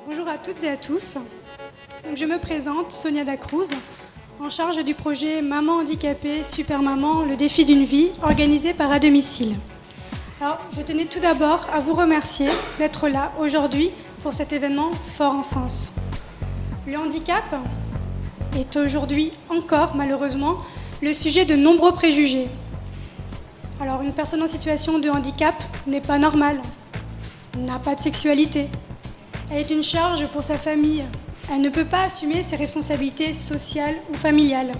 Bonjour à toutes et à tous. Donc, je me présente, Sonia Dacruz, en charge du projet Maman handicapée, Super Maman, le défi d'une vie, organisé par À Domicile. Alors, je tenais tout d'abord à vous remercier d'être là aujourd'hui pour cet événement fort en sens. Le handicap est aujourd'hui encore, malheureusement, le sujet de nombreux préjugés. Alors, une personne en situation de handicap n'est pas normale, n'a pas de sexualité. Elle est une charge pour sa famille. Elle ne peut pas assumer ses responsabilités sociales ou familiales.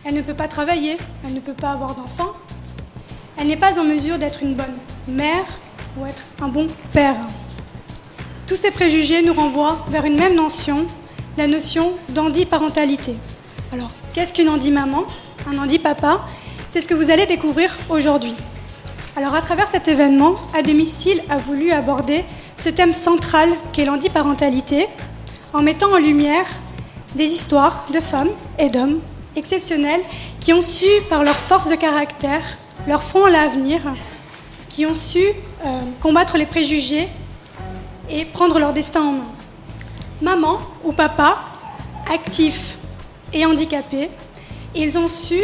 Elle ne peut pas travailler, elle ne peut pas avoir d'enfants. Elle n'est pas en mesure d'être une bonne mère ou être un bon père. Tous ces préjugés nous renvoient vers une même notion, la notion d'handiparentalité. Alors, qu'est-ce qu'une handi-maman, un handi-papa? C'est ce que vous allez découvrir aujourd'hui. Alors, à travers cet événement, À Domicile a voulu aborder ce thème central qu'est l'handiparentalité, en mettant en lumière des histoires de femmes et d'hommes exceptionnels qui ont su, par leur force de caractère, leur foi en l'avenir, qui ont su combattre les préjugés et prendre leur destin en main. Maman ou papa, actifs et handicapés, ils ont su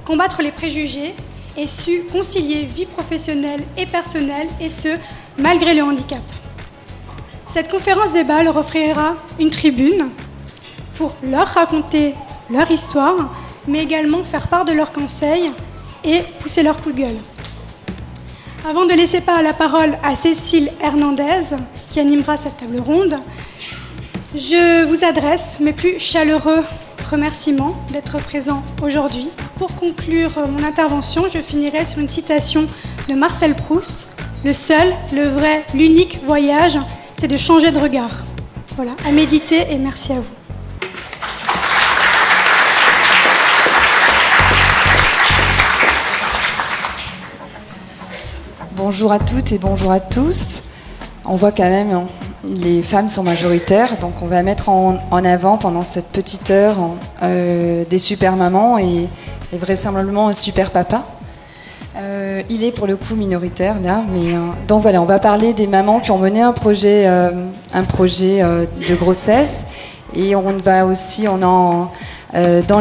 combattre les préjugés et su concilier vie professionnelle et personnelle, et ce, malgré le handicap. Cette conférence débat leur offrira une tribune pour leur raconter leur histoire, mais également faire part de leurs conseils et pousser leur coup de gueule. Avant de laisser la parole à Cécile Hernandez, qui animera cette table ronde, je vous adresse mes plus chaleureux remerciements d'être présents aujourd'hui. Pour conclure mon intervention, je finirai sur une citation de Marcel Proust. Le seul, le vrai, l'unique voyage, c'est de changer de regard. Voilà, à méditer et merci à vous. Bonjour à toutes et bonjour à tous. On voit quand même, les femmes sont majoritaires, donc on va mettre en avant pendant cette petite heure des super mamans et vraisemblablement un super papa. Il est pour le coup minoritaire là, mais donc voilà, on va parler des mamans qui ont mené un projet de grossesse, et on va aussi, dans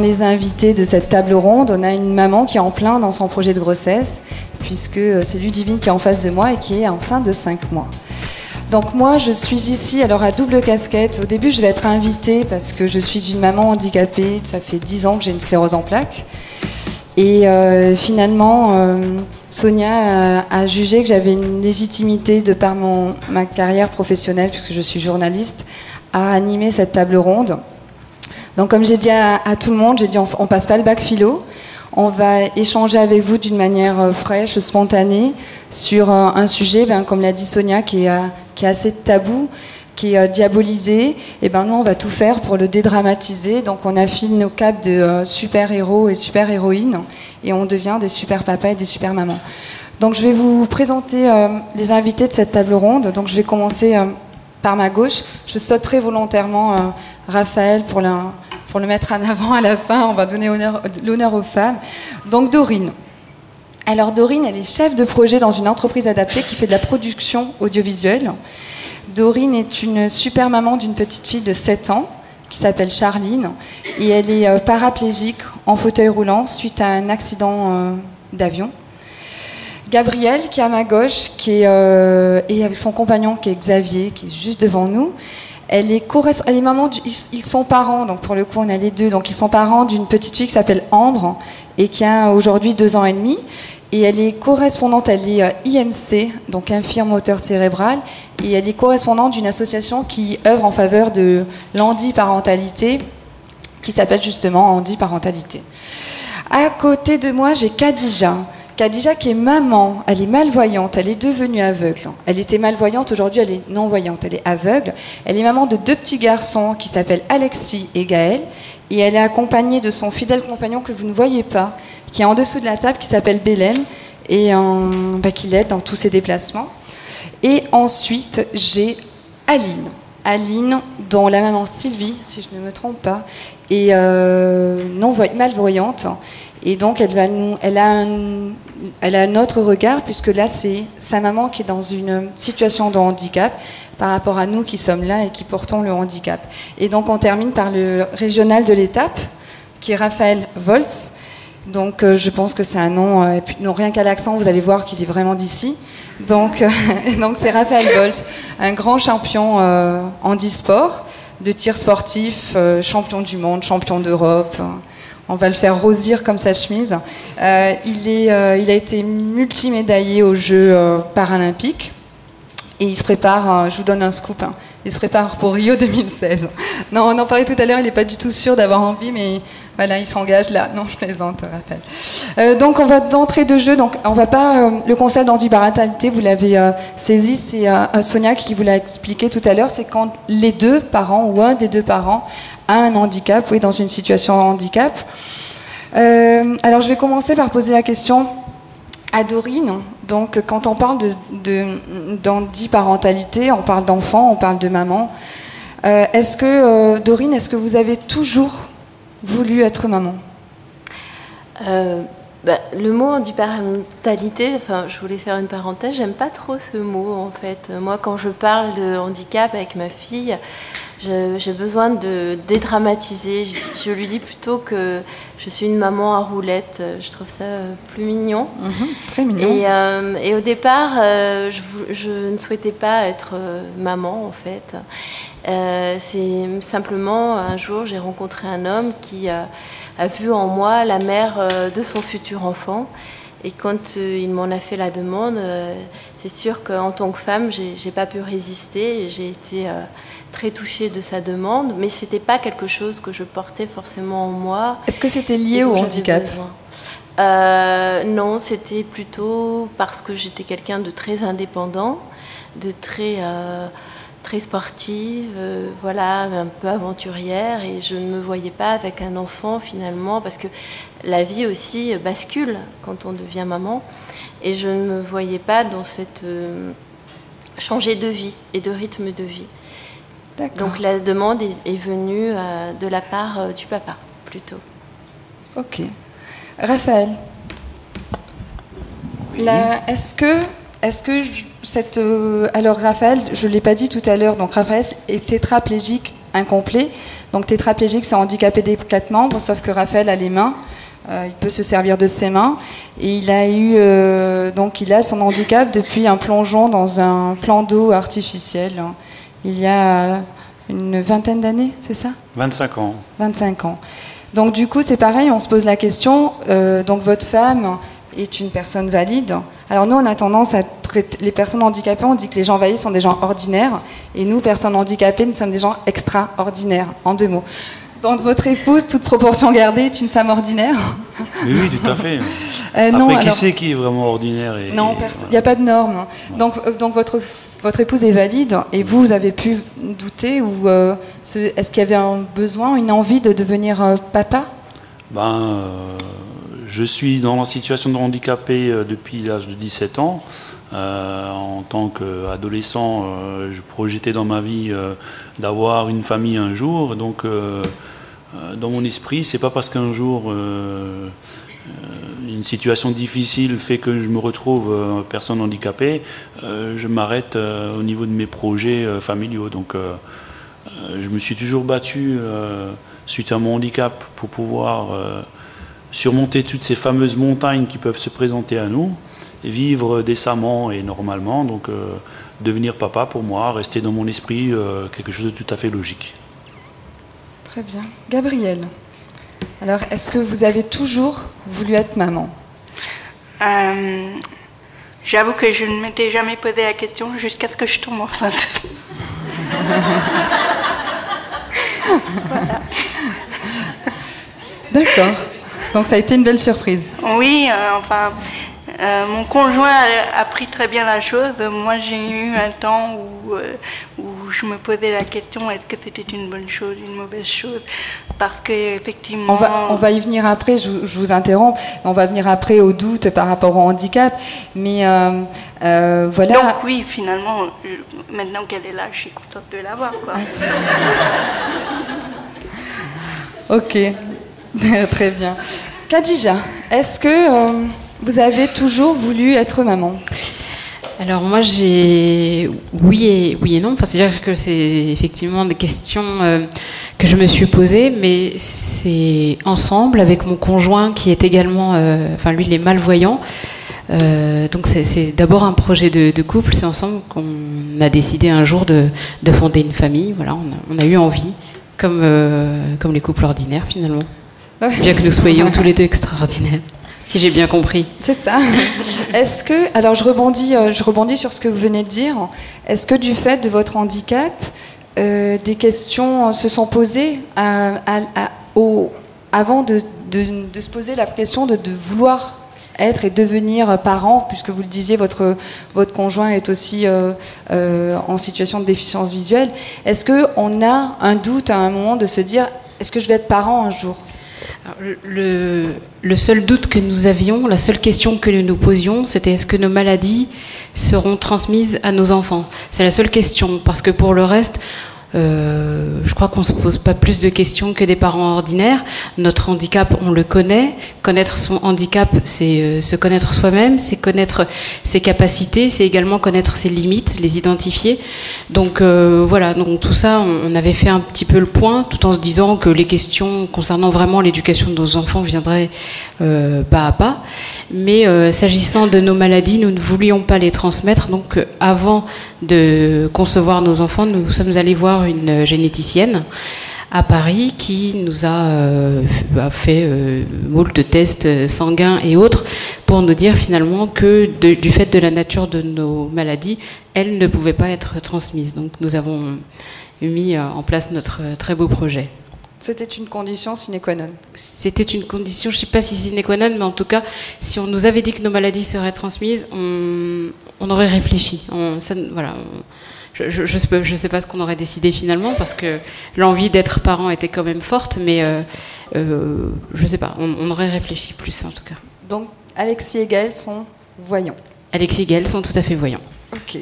les invités de cette table ronde, on a une maman qui est en plein dans son projet de grossesse, puisque c'est Ludivine qui est en face de moi et qui est enceinte de 5 mois. Donc moi, je suis ici alors à double casquette. Au début, je vais être invitée parce que je suis une maman handicapée. Ça fait 10 ans que j'ai une sclérose en plaques. Et finalement, Sonia a jugé que j'avais une légitimité de par ma carrière professionnelle, puisque je suis journaliste, à animer cette table ronde. Donc comme j'ai dit à tout le monde, j'ai dit on passe pas le bac philo. On va échanger avec vous d'une manière fraîche, spontanée, sur un sujet, comme l'a dit Sonia, qui est assez tabou, qui est diabolisé. Et nous, on va tout faire pour le dédramatiser. Donc on affine nos capes de super-héros et super-héroïnes, et on devient des super-papas et des super-mamans. Donc je vais vous présenter les invités de cette table ronde. Donc je vais commencer par ma gauche. Je sauterai volontairement Raphaël pour le mettre en avant à la fin. On va donner l'honneur aux femmes. Donc Dorine. Alors Dorine, elle est chef de projet dans une entreprise adaptée qui fait de la production audiovisuelle. Dorine est une super maman d'une petite fille de 7 ans qui s'appelle Charline, et elle est paraplégique en fauteuil roulant suite à un accident d'avion. Gabrielle, qui est à ma gauche, et avec son compagnon qui est Xavier, qui est juste devant nous. Elle est maman, ils sont parents, donc pour le coup on a les deux, donc ils sont parents d'une petite fille qui s'appelle Ambre et qui a aujourd'hui 2 ans et demi. Et elle est correspondante, elle est IMC, donc infirme moteur cérébral, et elle est correspondante d'une association qui œuvre en faveur de l'handiparentalité, qui s'appelle justement Handiparentalité. À côté de moi, j'ai Khadija. Khadija qui est maman, elle est malvoyante, elle est devenue aveugle. Elle était malvoyante, aujourd'hui elle est non-voyante, elle est aveugle. Elle est maman de 2 petits garçons qui s'appellent Alexis et Gaël, et elle est accompagnée de son fidèle compagnon que vous ne voyez pas, qui est en dessous de la table, qui s'appelle Bélène, et qui l'aide dans tous ses déplacements. Et ensuite, j'ai Aline. Aline, dont la maman Sylvie, si je ne me trompe pas, est malvoyante. Et donc, elle a un autre regard, puisque là, c'est sa maman qui est dans une situation de handicap par rapport à nous qui sommes là et qui portons le handicap. Et donc, on termine par le régional de l'étape, qui est Raphaël Volz. Donc, je pense que c'est un nom, et puis, non, rien qu'à l'accent, vous allez voir qu'il est vraiment d'ici. Donc, c'est Raphaël Volz, un grand champion handisport, de tir sportif, champion du monde, champion d'Europe. On va le faire rosir comme sa chemise. Il a été multimédaillé aux Jeux paralympiques. Et il se prépare, je vous donne un scoop, il se prépare pour Rio 2016. Non, on en parlait tout à l'heure, il n'est pas du tout sûr d'avoir envie, mais voilà, il s'engage là. Non, je plaisante, Raphaël. Donc, on va d'entrée de jeu. Donc, on va pas. Le concept d'handiparentalité, vous l'avez saisi, c'est Sonia qui vous l'a expliqué tout à l'heure. C'est quand les deux parents ou un des deux parents a un handicap, dans une situation de handicap. Alors, je vais commencer par poser la question à Dorine. Donc, quand on parle d'handiparentalité, on parle d'enfant, on parle de maman. Dorine, est-ce que vous avez toujours voulu être maman? Le mot handiparentalité, je voulais faire une parenthèse, j'aime pas trop ce mot en fait. Moi, quand je parle de handicap avec ma fille, j'ai besoin de dédramatiser. Je lui dis plutôt que je suis une maman à roulettes. Je trouve ça plus mignon. Très mignon. Et au départ, je ne souhaitais pas être maman, en fait. C'est simplement, un jour, j'ai rencontré un homme qui a vu en moi la mère de son futur enfant. Et quand il m'en a fait la demande, c'est sûr qu'en tant que femme, j'ai pas pu résister. J'ai été très touchée de sa demande, mais c'était pas quelque chose que je portais forcément en moi. Est-ce que c'était lié au handicap? Non, c'était plutôt parce que j'étais quelqu'un de très indépendant, de très sportive, un peu aventurière, et je ne me voyais pas avec un enfant finalement, parce que la vie aussi bascule quand on devient maman, et je ne me voyais pas dans cette changer de vie et de rythme de vie. D'accord. Donc la demande est venue de la part du papa, plutôt. Ok. Raphaël, oui. Alors Raphaël, je ne l'ai pas dit tout à l'heure, donc Raphaël est tétraplégique incomplet. Donc tétraplégique, c'est handicapé des 4 membres, sauf que Raphaël a les mains. Il peut se servir de ses mains. Et il a son handicap depuis un plongeon dans un plan d'eau artificiel. Il y a une vingtaine d'années, c'est ça? 25 ans. 25 ans. Donc du coup, c'est pareil, on se pose la question, donc votre femme est une personne valide. Alors nous, on a tendance à traiter les personnes handicapées, on dit que les gens valides sont des gens ordinaires, et nous, personnes handicapées, nous sommes des gens extraordinaires, en 2 mots. Donc votre épouse, toute proportion gardée, est une femme ordinaire? Oui, tout à fait. Qui c'est qui est vraiment ordinaire Non, il n'y a pas de normes. Donc votre épouse est valide, et vous avez pu douter, ou est-ce qu'il y avait un besoin, une envie de devenir papa? Je suis dans la situation de handicapé depuis l'âge de 17 ans. En tant qu'adolescent, je projetais dans ma vie d'avoir une famille un jour. Donc, dans mon esprit, c'est pas parce qu'un jour une situation difficile fait que je me retrouve personne handicapée, je m'arrête au niveau de mes projets familiaux. Donc, je me suis toujours battu suite à mon handicap pour pouvoir surmonter toutes ces fameuses montagnes qui peuvent se présenter à nous, et vivre décemment et normalement. Donc, devenir papa, pour moi, rester dans mon esprit quelque chose de tout à fait logique. Très bien. Gabrielle, alors, est-ce que vous avez toujours voulu être maman? J'avoue que je ne m'étais jamais posé la question jusqu'à ce que je tombe enceinte. Voilà. D'accord. Donc ça a été une belle surprise. Oui, Mon conjoint a pris très bien la chose. Moi, j'ai eu un temps où je me posais la question, est-ce que c'était une bonne chose, une mauvaise chose? Parce qu'effectivement... On va y venir après, je vous interromps, on va venir après au doute par rapport au handicap, mais voilà... Donc oui, finalement, maintenant qu'elle est là, je suis contente de la voir, quoi. Ok, très bien. Khadija, est-ce que vous avez toujours voulu être maman? Alors moi oui et non, enfin, c'est-à-dire que c'est effectivement des questions que je me suis posées, mais c'est ensemble avec mon conjoint qui est également, lui il est malvoyant, donc c'est d'abord un projet de couple, c'est ensemble qu'on a décidé un jour de fonder une famille, voilà, on a eu envie, comme les couples ordinaires finalement, bien que nous soyons tous les deux extraordinaires. Si j'ai bien compris. C'est ça. Est-ce que, alors je rebondis sur ce que vous venez de dire, est-ce que du fait de votre handicap, des questions se sont posées avant de se poser la question de vouloir être et devenir parent, puisque vous le disiez, votre conjoint est aussi en situation de déficience visuelle. Est-ce qu'on a un doute à un moment de se dire, est-ce que je vais être parent un jour ? Alors, le seul doute que nous avions, la seule question que nous nous posions, c'était est-ce que nos maladies seront transmises à nos enfants? C'est la seule question, parce que pour le reste, je crois qu'on ne se pose pas plus de questions que des parents ordinaires. Notre handicap, on le connaît. Connaître son handicap, c'est se connaître soi-même, c'est connaître ses capacités, c'est également connaître ses limites, les identifier. Donc voilà, donc tout ça, on avait fait un petit peu le point, tout en se disant que les questions concernant vraiment l'éducation de nos enfants viendraient pas à pas. Mais s'agissant de nos maladies, nous ne voulions pas les transmettre. Donc avant de concevoir nos enfants, nous sommes allés voir une généticienne à Paris qui nous a fait moult tests sanguins et autres pour nous dire finalement que du fait de la nature de nos maladies, elles ne pouvaient pas être transmises. Donc nous avons mis en place notre très beau projet. C'était une condition sine qua non. C'était une condition, je ne sais pas si sine qua non, mais en tout cas, si on nous avait dit que nos maladies seraient transmises, on aurait réfléchi. Je sais pas ce qu'on aurait décidé finalement, parce que l'envie d'être parent était quand même forte, mais je sais pas, on aurait réfléchi plus en tout cas. Donc Alexis et Gaël sont voyants. Alexis et Gaël sont tout à fait voyants. Ok.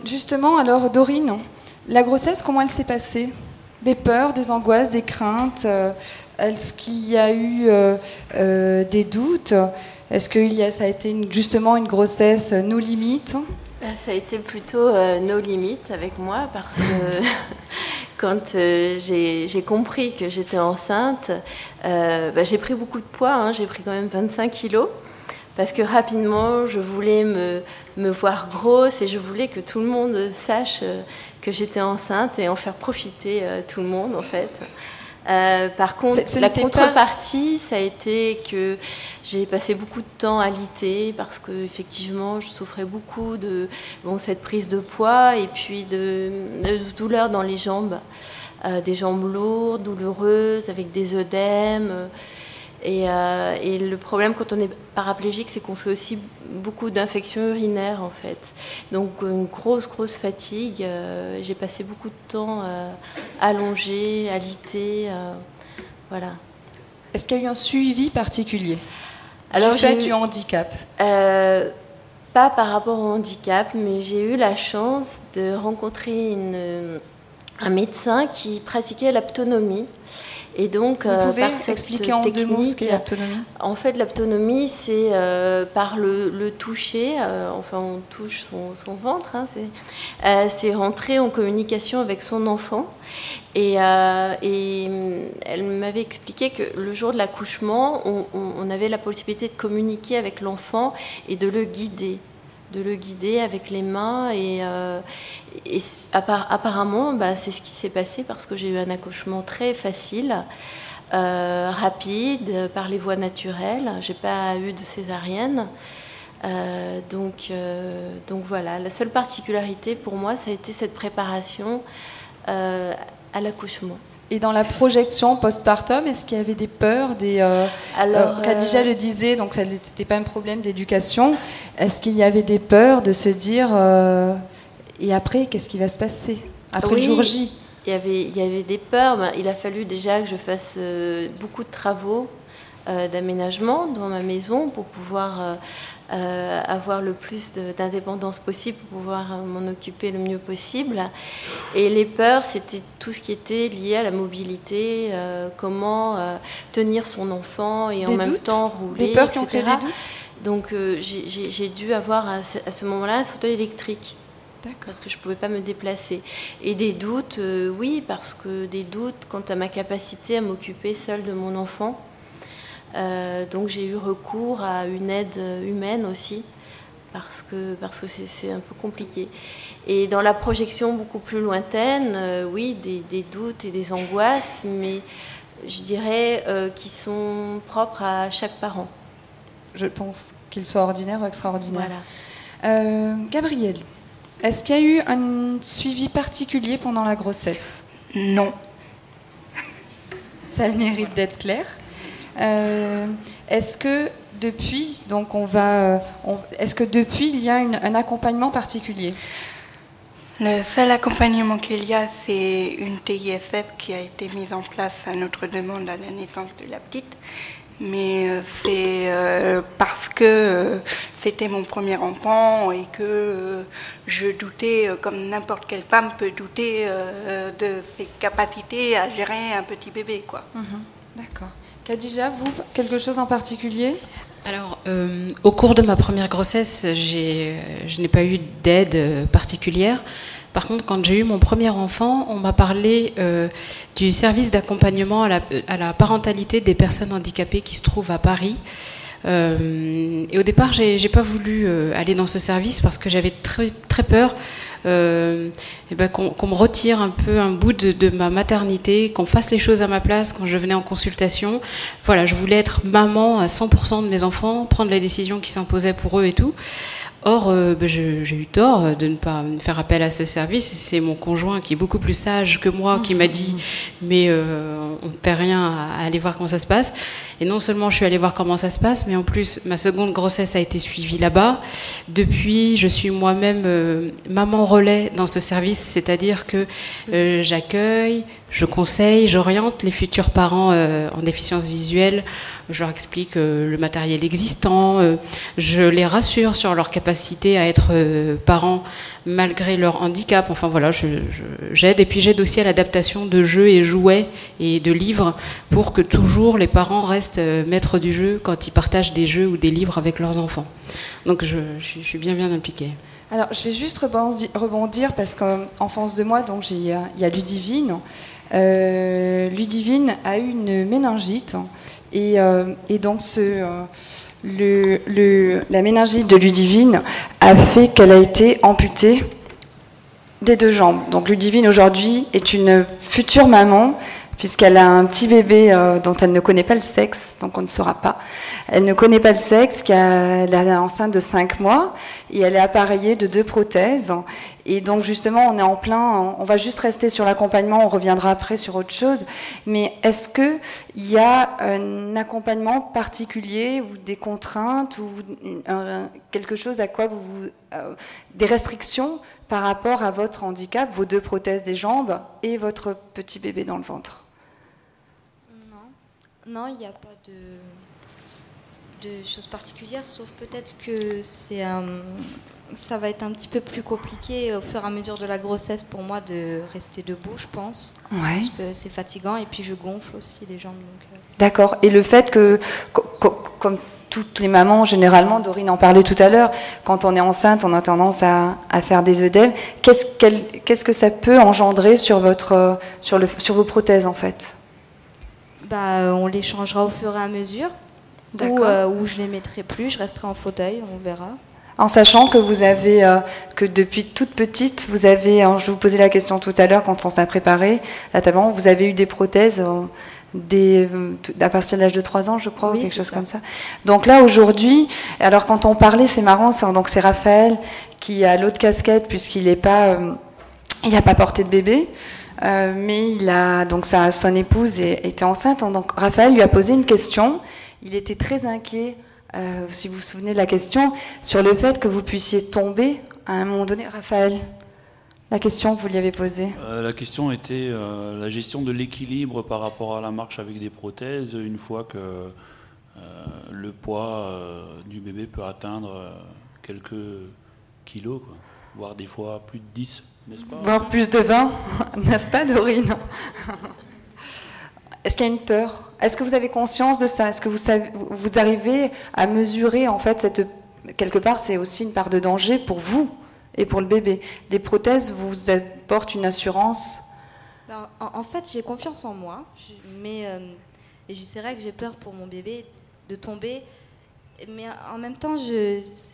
Justement, alors Dorine, la grossesse, comment elle s'est passée? Des peurs, des angoisses, des craintes? Est-ce qu'il y a eu des doutes? Est-ce que ça a été justement une grossesse no limite? Ça a été plutôt no limites avec moi, parce que quand j'ai compris que j'étais enceinte, j'ai pris beaucoup de poids, hein, j'ai pris quand même 25 kilos, parce que rapidement je voulais me voir grosse et je voulais que tout le monde sache que j'étais enceinte et en faire profiter tout le monde en fait. Par contre, la contrepartie, ça a été que j'ai passé beaucoup de temps à liter, parce que effectivement, je souffrais beaucoup de cette prise de poids et puis de douleurs dans les jambes, des jambes lourdes, douloureuses, avec des œdèmes. Et le problème quand on est paraplégique, c'est qu'on fait aussi beaucoup d'infections urinaires en fait. Donc une grosse fatigue. J'ai passé beaucoup de temps allongée, alitée, voilà. Est-ce qu'il y a eu un suivi particulier du handicap? Pas par rapport au handicap, mais j'ai eu la chance de rencontrer un médecin qui pratiquait l'aptonomie. Et donc, vous pouvez expliquer en 2 mots ce qu'est l'aptonomie? En fait, l'aptonomie, c'est par le toucher, enfin on touche son ventre, hein, c'est rentrer en communication avec son enfant. Et elle m'avait expliqué que le jour de l'accouchement, on avait la possibilité de communiquer avec l'enfant et de le guider. Avec les mains et apparemment c'est ce qui s'est passé, parce que j'ai eu un accouchement très facile, rapide, par les voies naturelles. J'ai pas eu de césarienne, donc voilà. La seule particularité pour moi, ça a été cette préparation à l'accouchement. Et dans la projection postpartum, est-ce qu'il y avait des peurs Khadija le disait, donc ça n'était pas un problème d'éducation. Est-ce qu'il y avait des peurs de se dire et après, qu'est-ce qui va se passer après le jour J? Il y avait des peurs. Il a fallu déjà que je fasse beaucoup de travaux d'aménagement dans ma maison pour pouvoir avoir le plus d'indépendance possible, pour pouvoir m'en occuper le mieux possible. Et les peurs, c'était tout ce qui était lié à la mobilité, comment tenir son enfant et en même temps rouler, des peurs qui etc. ont créé des doutes. Donc j'ai dû avoir à ce moment-là un fauteuil électrique. D'accord. Parce que je ne pouvais pas me déplacer. Et des doutes, oui, parce que des doutes quant à ma capacité à m'occuper seule de mon enfant. Donc j'ai eu recours à une aide humaine aussi, parce que c'est un peu compliqué. Et dans la projection beaucoup plus lointaine, oui, des doutes et des angoisses, mais je dirais qui sont propres à chaque parent. Je pense qu'ils soient ordinaires ou extraordinaires. Voilà. Gabrielle, est-ce qu'il y a eu un suivi particulier pendant la grossesse? Non. Ça a le mérite d'être clair. Est-ce que depuis, est-ce que depuis il y a un accompagnement particulier? Le seul accompagnement qu'il y a, c'est une TISF qui a été mise en place à notre demande à la naissance de la petite. Mais c'est parce que c'était mon premier enfant et que je doutais, comme n'importe quelle femme peut douter de ses capacités à gérer un petit bébé, quoi. D'accord. Khadija, vous, quelque chose en particulier? Alors, au cours de ma première grossesse, je n'ai pas eu d'aide particulière. Par contre, quand j'ai eu mon premier enfant, on m'a parlé du service d'accompagnement à la parentalité des personnes handicapées qui se trouve à Paris. Et au départ, j'ai pas voulu aller dans ce service parce que j'avais très, très peur qu'on me retire un peu un bout de ma maternité, qu'on fasse les choses à ma place quand je venais en consultation. Voilà, je voulais être maman à 100% de mes enfants, prendre les décisions qui s'imposaient pour eux et tout. Or, j'ai eu tort de ne pas faire appel à ce service. C'est mon conjoint qui est beaucoup plus sage que moi qui m'a dit « mais on ne perd rien à aller voir comment ça se passe ». Et non seulement je suis allée voir comment ça se passe, mais en plus ma seconde grossesse a été suivie là-bas. Depuis, je suis moi-même maman relais dans ce service, c'est-à-dire que j'accueille, je conseille, j'oriente les futurs parents en déficience visuelle. Je leur explique le matériel existant, je les rassure sur leur capacité à être parents malgré leur handicap. Enfin voilà, j'aide. Et puis j'aide aussi à l'adaptation de jeux et jouets et de livres pour que toujours les parents restent maîtres du jeu quand ils partagent des jeux ou des livres avec leurs enfants. Donc je suis bien impliquée. Alors je vais juste rebondir parce qu'en face de moi, donc il y a Ludivine. Ludivine a eu une méningite et donc la méningite de Ludivine a fait qu'elle a été amputée des 2 jambes. Donc Ludivine aujourd'hui est une future maman puisqu'elle a un petit bébé dont elle ne connaît pas le sexe, donc on ne saura pas. Elle ne connaît pas le sexe, elle est enceinte de 5 mois et elle est appareillée de 2 prothèses. Et donc justement, on est en plein, on va juste rester sur l'accompagnement, on reviendra après sur autre chose. Mais est-ce qu'il y a un accompagnement particulier ou des contraintes ou quelque chose à quoi des restrictions par rapport à votre handicap, vos 2 prothèses des jambes et votre petit bébé dans le ventre? Non, il n'y a pas de choses particulières, sauf peut-être que ça va être un petit peu plus compliqué au fur et à mesure de la grossesse pour moi de rester debout, je pense. Ouais. Parce que c'est fatigant et puis je gonfle aussi les jambes. D'accord. Et le fait que, comme toutes les mamans, généralement, Dorine en parlait tout à l'heure, quand on est enceinte, on a tendance à faire des œdèmes. Qu'est-ce que ça peut engendrer sur vos prothèses, en fait? On les changera au fur et à mesure. Ou je les mettrai plus, je resterai en fauteuil, on verra. En sachant que vous avez, que depuis toute petite, vous avez, je vous posais la question tout à l'heure quand on s'est préparé, notamment, vous avez eu des prothèses à partir de l'âge de 3 ans, je crois, oui, ou quelque chose comme ça. Donc là, aujourd'hui, alors quand on parlait, c'est marrant, c'est Raphaël qui a l'autre casquette, puisqu'il n'a pas porté de bébé. mais son épouse était enceinte. Donc Raphaël lui a posé une question. Il était très inquiet, si vous vous souvenez de la question, sur le fait que vous puissiez tomber à un moment donné. Raphaël, la question que vous lui avez posée. La question était la gestion de l'équilibre par rapport à la marche avec des prothèses, une fois que le poids du bébé peut atteindre quelques kilos, quoi. Voire des fois plus de 10, n'est-ce pas? Voire plus de 20, n'est-ce pas, Dorine? Est-ce qu'il y a une peur? Est-ce que vous avez conscience de ça? Est-ce que vous arrivez à mesurer, en fait, quelque part, c'est aussi une part de danger pour vous et pour le bébé. Les prothèses vous apportent une assurance? En fait, j'ai confiance en moi, mais c'est vrai que j'ai peur pour mon bébé de tomber. Mais en même temps,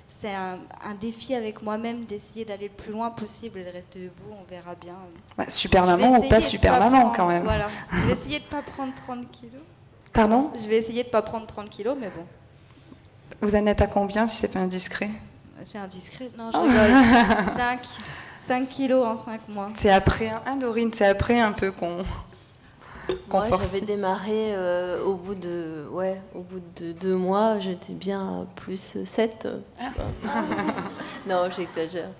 c'est un défi avec moi-même d'essayer d'aller le plus loin possible et de rester debout, on verra bien. Super maman ou pas super maman quand même. Voilà. Je vais essayer de ne pas prendre 30 kilos. Pardon? Je vais essayer de ne pas prendre 30 kilos, mais bon. Vous en êtes à combien, si c'est pas indiscret? C'est indiscret, non, je rigole. 5 kilos en 5 mois. C'est après, hein, Dorine, c'est après un peu qu'on force. J'avais démarré au bout de 2 mois, j'étais bien à plus 7. Non, j'exagère.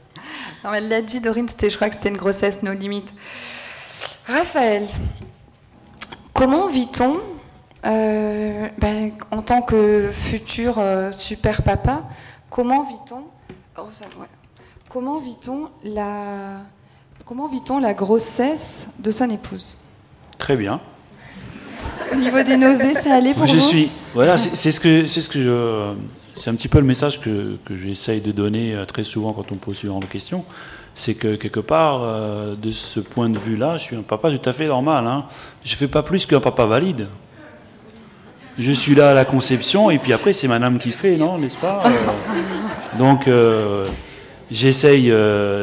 Non, elle l'a dit, Dorine, je crois que c'était une grossesse no limite. Raphaël, comment vit-on en tant que futur super papa, comment vit-on la grossesse de son épouse? Très bien. Au niveau des nausées, ça allait pour vous? Voilà, c'est un petit peu le message que j'essaye de donner très souvent quand on pose ce genre de questions. C'est que quelque part, de ce point de vue-là, je suis un papa tout à fait normal. Hein. Je ne fais pas plus qu'un papa valide. Je suis là à la conception et puis après c'est madame qui fait, non, n'est-ce pas? Donc j'essaye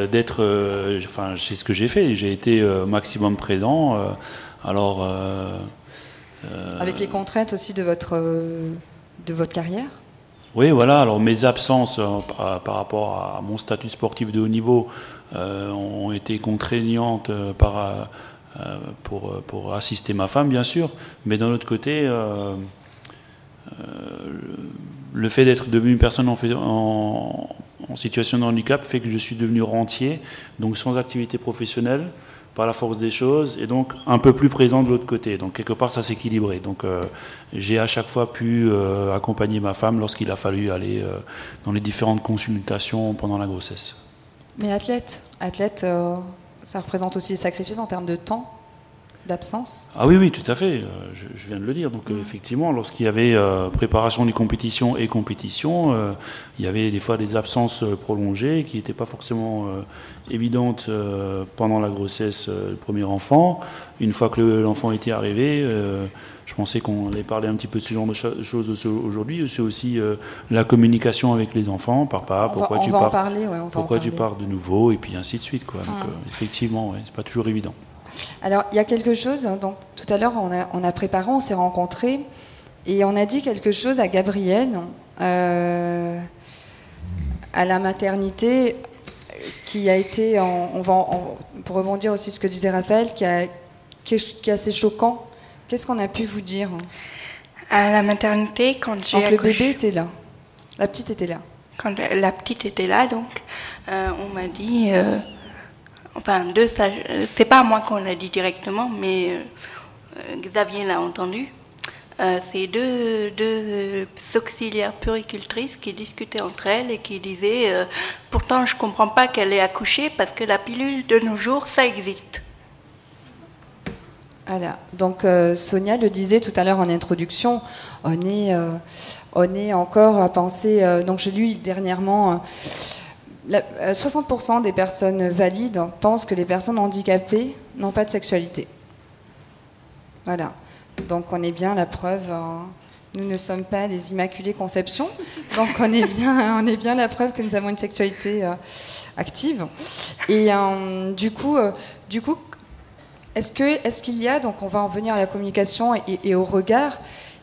d'être, c'est ce que j'ai fait. J'ai été maximum présent. Avec les contraintes aussi de votre carrière? Oui, voilà. Alors mes absences par rapport à mon statut sportif de haut niveau ont été contraignantes pour assister ma femme, bien sûr. Mais d'un autre côté, le fait d'être devenu une personne en situation de handicap fait que je suis devenu rentier, donc sans activité professionnelle, par la force des choses, et donc un peu plus présent de l'autre côté. Donc quelque part, ça s'est équilibré. Donc j'ai à chaque fois pu accompagner ma femme lorsqu'il a fallu aller dans les différentes consultations pendant la grossesse. Mais athlète, ça représente aussi des sacrifices en termes de temps, d'absence? Ah oui, tout à fait. Je viens de le dire. Donc effectivement, lorsqu'il y avait préparation des compétitions et compétitions, il y avait des fois des absences prolongées qui n'étaient pas forcément évidentes pendant la grossesse du premier enfant. Une fois que l'enfant était arrivé, je pensais qu'on allait parler un petit peu de ce genre de choses aujourd'hui. C'est aussi la communication avec les enfants. Papa, pourquoi tu pars de nouveau, et puis ainsi de suite, quoi. Donc effectivement, c'est pas toujours évident. Alors, il y a quelque chose, donc tout à l'heure on a préparé, on s'est rencontrés, et on a dit quelque chose à Gabrielle, à la maternité, qui a été, pour rebondir aussi sur ce que disait Raphaël, qui est assez choquant. Qu'est-ce qu'on a pu vous dire? À la maternité, quand j'ai accouché... Le bébé était là, la petite était là. Quand la petite était là, donc, on m'a dit... c'est pas à moi qu'on l'a dit directement, mais Xavier l'a entendu. C'est deux auxiliaires puéricultrices qui discutaient entre elles et qui disaient pourtant je comprends pas qu'elle ait accouché parce que la pilule de nos jours, ça existe. Voilà. Donc Sonia le disait tout à l'heure en introduction, on est encore à penser. Donc j'ai lu dernièrement. 60% des personnes valides pensent que les personnes handicapées n'ont pas de sexualité. Voilà. Donc on est bien la preuve. Nous ne sommes pas des immaculées conceptions. Donc on est bien la preuve que nous avons une sexualité active. Et du coup, est-ce qu'il y a, donc on va en venir à la communication et au regard.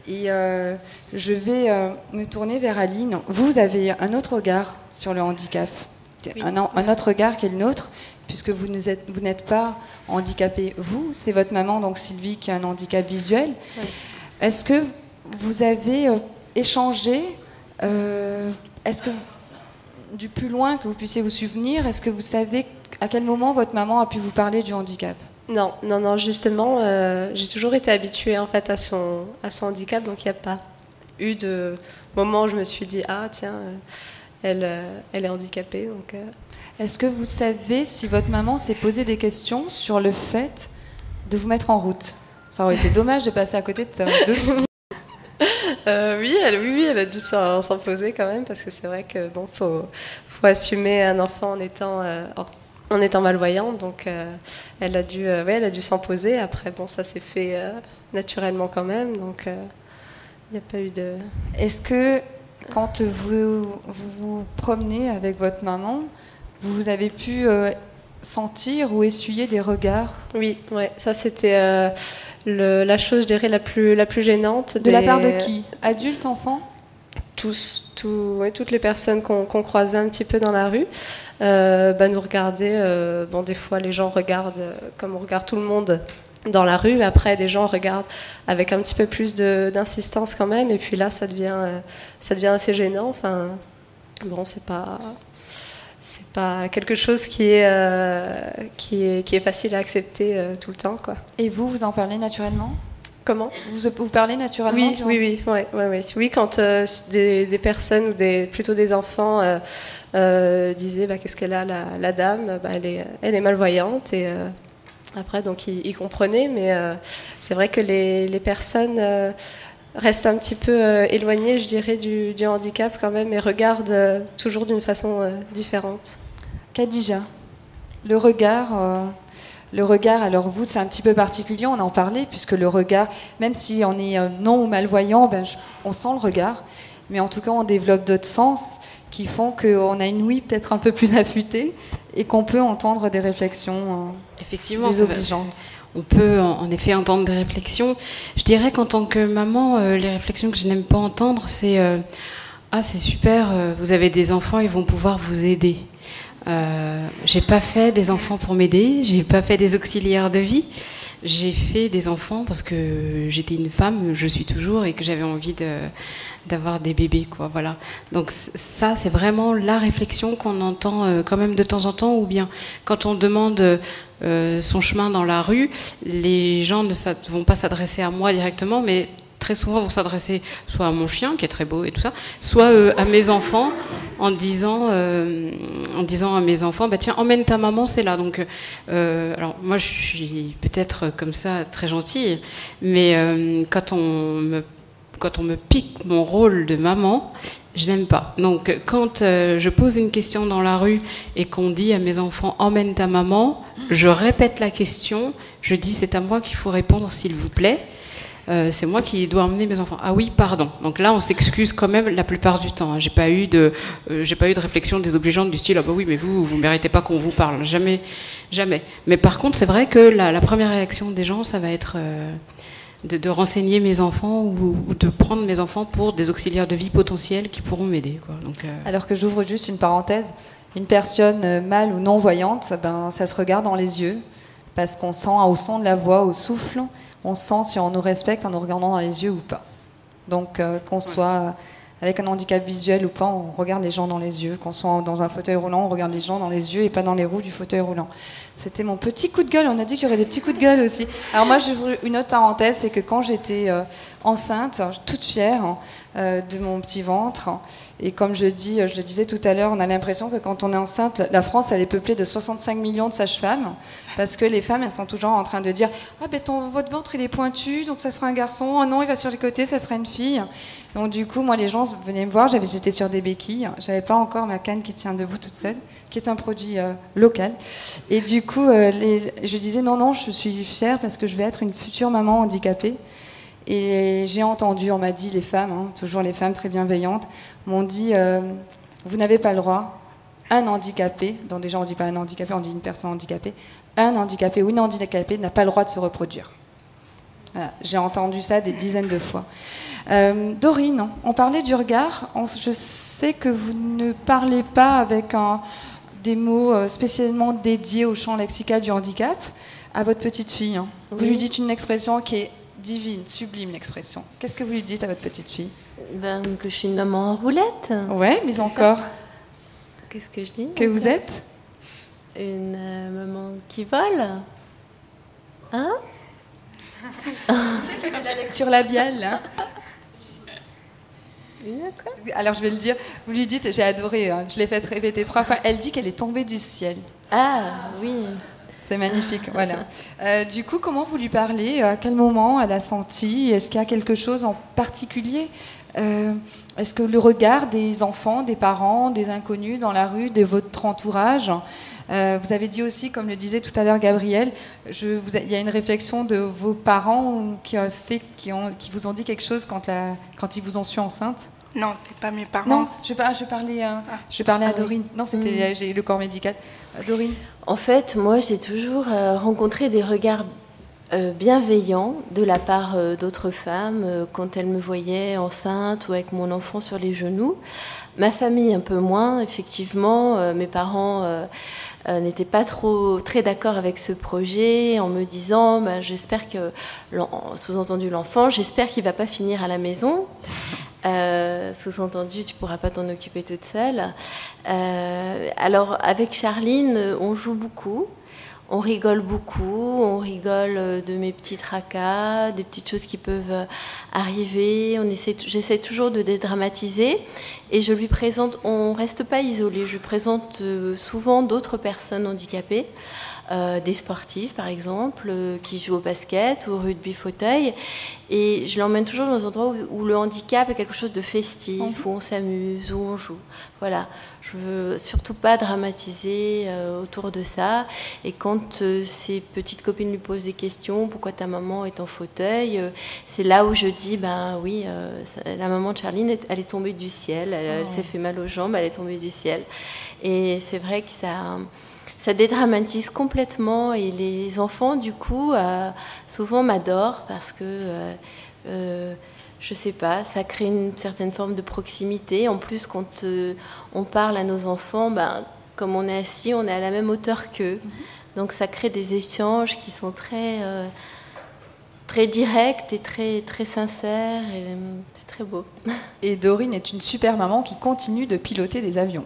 Et je vais me tourner vers Aline. Vous avez un autre regard sur le handicap. Oui. Un autre regard qui est le nôtre, puisque vous n'êtes pas handicapé, vous, c'est votre maman, donc Sylvie, qui a un handicap visuel. Oui. Est-ce que vous avez échangé, est-ce que, du plus loin que vous puissiez vous souvenir, est-ce que vous savez à quel moment votre maman a pu vous parler du handicap ? Non, justement, j'ai toujours été habituée en fait à son handicap, donc il n'y a pas eu de moment où je me suis dit ah tiens, elle est handicapée. Donc, Est-ce que vous savez si votre maman s'est posé des questions sur le fait de vous mettre en route ? Ça aurait été dommage de passer à côté de ça. Oui, elle a dû s'en poser quand même, parce que c'est vrai que bon, faut assumer un enfant en étant malvoyante, donc elle a dû s'en poser. Après, bon, ça s'est fait naturellement quand même, donc il n'y a pas eu de... Est-ce que quand vous vous promenez avec votre maman, vous avez pu sentir ou essuyer des regards ? Oui, ouais, ça c'était la chose, je dirais, la plus gênante. De la part de qui ? Adultes, enfants ? Toutes les personnes qu'on croisait un petit peu dans la rue nous regardaient. Des fois, les gens regardent comme on regarde tout le monde dans la rue. Après, des gens regardent avec un petit peu plus d'insistance quand même. Et puis là, ça devient assez gênant. Enfin, bon, c'est pas quelque chose qui est facile à accepter tout le temps, quoi. Et vous en parlez naturellement ? Comment ? Vous parlez naturellement ? Oui, quand des personnes ou plutôt des enfants disaient qu'est-ce qu'elle a la dame, elle est malvoyante, et après donc ils comprenaient, mais c'est vrai que les personnes restent un petit peu éloignées, je dirais, du handicap quand même, et regardent toujours d'une façon différente. Khadija, le regard, alors vous, c'est un petit peu particulier, on en parlait, puisque le regard, même si on est non ou malvoyant, on sent le regard, mais en tout cas, on développe d'autres sens qui font qu'on a une ouïe peut-être un peu plus affûtée et qu'on peut entendre des réflexions effectivement, plus obligeantes. On peut en effet entendre des réflexions. Je dirais qu'en tant que maman, les réflexions que je n'aime pas entendre, c'est ah, c'est super, vous avez des enfants, ils vont pouvoir vous aider. J'ai pas fait des enfants pour m'aider, j'ai pas fait des auxiliaires de vie, j'ai fait des enfants parce que j'étais une femme, je suis toujours, et que j'avais envie d'avoir des bébés, quoi, voilà. Donc ça, c'est vraiment la réflexion qu'on entend quand même de temps en temps, ou bien quand on demande son chemin dans la rue, les gens ne vont pas s'adresser à moi directement, mais très souvent vont s'adresser soit à mon chien qui est très beau et tout ça, soit à mes enfants en disant à mes enfants tiens, emmène ta maman, c'est là. Donc alors moi je suis peut-être comme ça très gentille, mais quand on me pique mon rôle de maman, je n'aime pas. Donc quand je pose une question dans la rue et qu'on dit à mes enfants emmène ta maman, je répète la question, je dis c'est à moi qu'il faut répondre s'il vous plaît. C'est moi qui dois emmener mes enfants. Ah oui, pardon. Donc là, on s'excuse quand même la plupart du temps. J'ai pas eu de réflexion désobligeante du style ah bah oui, mais vous méritez pas qu'on vous parle. Jamais. Mais par contre, c'est vrai que la première réaction des gens, ça va être de renseigner mes enfants ou de prendre mes enfants pour des auxiliaires de vie potentiels qui pourront m'aider, quoi. Donc, alors que j'ouvre juste une parenthèse, une personne mal ou non voyante, ça se regarde dans les yeux, parce qu'on sent au son de la voix, au souffle. On sent si on nous respecte en nous regardant dans les yeux ou pas. Donc qu'on soit avec un handicap visuel ou pas, on regarde les gens dans les yeux. Qu'on soit dans un fauteuil roulant, on regarde les gens dans les yeux et pas dans les roues du fauteuil roulant. C'était mon petit coup de gueule. On a dit qu'il y aurait des petits coups de gueule aussi. Alors moi, j'ouvre une autre parenthèse, c'est que quand j'étais enceinte, toute fière de mon petit ventre, et comme je le disais tout à l'heure, on a l'impression que quand on est enceinte, la France, elle est peuplée de 65 millions de sages-femmes, parce que les femmes, elles sont toujours en train de dire « Ah ben votre ventre, il est pointu, donc ça sera un garçon. Oh non, il va sur les côtés, ça sera une fille. » Donc du coup, moi, les gens venaient me voir, j'étais sur des béquilles, j'avais pas encore ma canne qui tient debout toute seule, qui est un produit local. Et du coup, je disais « Non, je suis fière parce que je vais être une future maman handicapée. » Et j'ai entendu, on m'a dit, les femmes, toujours les femmes très bienveillantes, m'ont dit vous n'avez pas le droit, un handicapé, donc déjà on ne dit pas un handicapé, on dit une personne handicapée, un handicapé ou une handicapée n'a pas le droit de se reproduire. Voilà, j'ai entendu ça des dizaines de fois. Dorine, on parlait du regard, je sais que vous ne parlez pas avec des mots spécialement dédiés au champ lexical du handicap à votre petite fille. Vous lui dites une expression qui est divine, sublime l'expression. Qu'est-ce que vous lui dites à votre petite fille? Que je suis une maman en roulette. Ouais, mais encore. Qu'est-ce que je dis? Que vous êtes une maman qui vole. Hein? Vous savez qu'elle fait la lecture labiale, là. Alors je vais le dire, vous lui dites, j'ai adoré, hein, je l'ai fait répéter 3 fois, elle dit qu'elle est tombée du ciel. Ah oui. C'est magnifique, voilà. Du coup, comment vous lui parlez? À quel moment elle a senti? Est-ce qu'il y a quelque chose en particulier? Est-ce que le regard des enfants, des parents, des inconnus dans la rue, de votre entourage, vous avez dit aussi, comme le disait tout à l'heure Gabriel, il y a une réflexion de vos parents qui vous ont dit quelque chose quand ils vous ont su enceinte? Non, c'est pas mes parents. Non, je parlais à Dorine. Oui. Non, c'était j'ai le corps médical. Dorine. En fait, moi, j'ai toujours rencontré des regards bienveillants de la part d'autres femmes quand elles me voyaient enceinte ou avec mon enfant sur les genoux. Ma famille un peu moins, effectivement. Mes parents n'étaient pas très d'accord avec ce projet en me disant j'espère que, sous-entendu l'enfant, j'espère qu'il ne va pas finir à la maison. Sous-entendu, tu ne pourras pas t'en occuper toute seule. Alors, avec Charline, on joue beaucoup. On rigole beaucoup, on rigole de mes petits tracas, des petites choses qui peuvent arriver. J'essaie toujours de dédramatiser et je lui présente, on ne reste pas isolé, je lui présente souvent d'autres personnes handicapées, des sportifs par exemple, qui jouent au basket ou au rugby fauteuil. Et je l'emmène toujours dans un endroit où le handicap est quelque chose de festif, où on s'amuse, où on joue. Voilà, je veux surtout pas dramatiser autour de ça. Et quand ses petites copines lui posent des questions, pourquoi ta maman est en fauteuil, c'est là où je dis, oui, la maman de Charline, elle est tombée du ciel, elle s'est fait mal aux jambes, elle est tombée du ciel. Et c'est vrai que ça dédramatise complètement et les enfants, du coup, souvent m'adorent parce que, je sais pas, ça crée une certaine forme de proximité. En plus, quand on parle à nos enfants, comme on est assis, on est à la même hauteur qu'eux. Donc ça crée des échanges qui sont très, très directs et très, très sincères. Et c'est très beau. Et Dorine est une super maman qui continue de piloter des avions.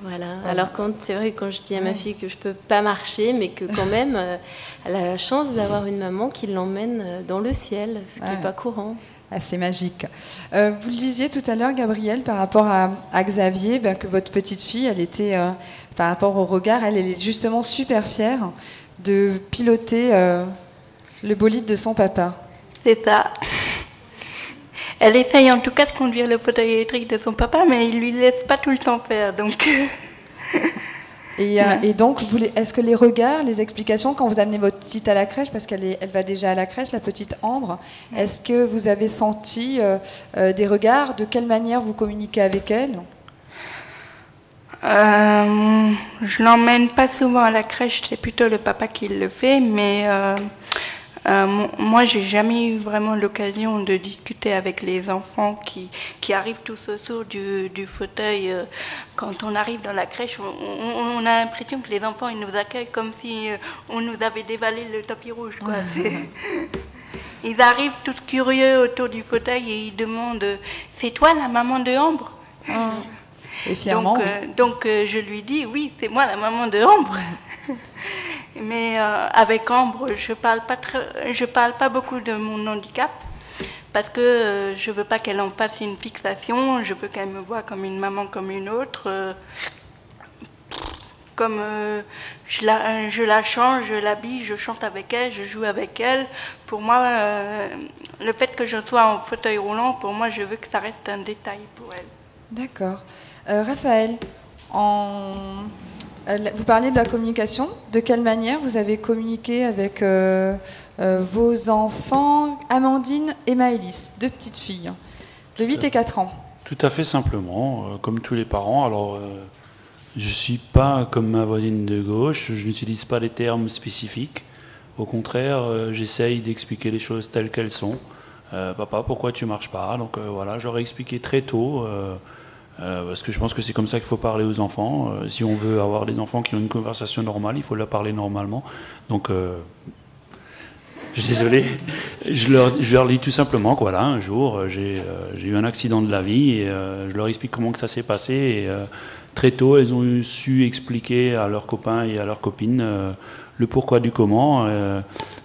Voilà. Alors c'est vrai quand je dis à ma fille que je peux pas marcher, mais que quand même, elle a la chance d'avoir une maman qui l'emmène dans le ciel, ce qui n'est pas courant. Ah, c'est magique. Vous le disiez tout à l'heure, Gabriel, par rapport à Xavier, que votre petite fille, elle était, par rapport au regard, elle est justement super fière de piloter le bolide de son papa. C'est ça. Elle essaye en tout cas de conduire le fauteuil électrique de son papa, mais il lui laisse pas tout le temps faire. Donc. Et donc, est-ce que les regards, les explications, quand vous amenez votre petite à la crèche, parce qu'elle va déjà à la crèche, la petite Ambre, est-ce que vous avez senti des regards? De quelle manière vous communiquez avec elle? Je l'emmène pas souvent à la crèche, c'est plutôt le papa qui le fait, mais moi, j'ai jamais eu vraiment l'occasion de discuter avec les enfants qui arrivent tous autour du fauteuil. Quand on arrive dans la crèche, on a l'impression que les enfants ils nous accueillent comme si on nous avait dévalé le tapis rouge, quoi. Ils arrivent tous curieux autour du fauteuil et ils demandent « C'est toi la maman de Ambre ?» Et fièrement, donc je lui dis « Oui, c'est moi la maman de Ambre !» Mais avec Ambre, je parle pas beaucoup de mon handicap parce que je veux pas qu'elle en fasse une fixation. Je veux qu'elle me voie comme une maman comme une autre. Comme je la change, je l'habille, je chante avec elle, je joue avec elle. Pour moi, le fait que je sois en fauteuil roulant, pour moi, je veux que ça reste un détail pour elle. D'accord. Raphaël, vous parliez de la communication. De quelle manière vous avez communiqué avec vos enfants, Amandine et Maëlys, 2 petites filles de 8 et 4 ans? Tout à fait simplement, comme tous les parents. Alors, je ne suis pas comme ma voisine de gauche, je n'utilise pas les termes spécifiques. Au contraire, j'essaye d'expliquer les choses telles qu'elles sont. Papa, pourquoi tu ne marches pas? Donc voilà, j'aurais expliqué très tôt Parce que je pense que c'est comme ça qu'il faut parler aux enfants. Si on veut avoir des enfants qui ont une conversation normale, il faut leur parler normalement. Donc, je suis désolé, je leur dis tout simplement que voilà, un jour, j'ai eu un accident de la vie et je leur explique comment que ça s'est passé. Et très tôt, elles ont su expliquer à leurs copains et à leurs copines le pourquoi du comment.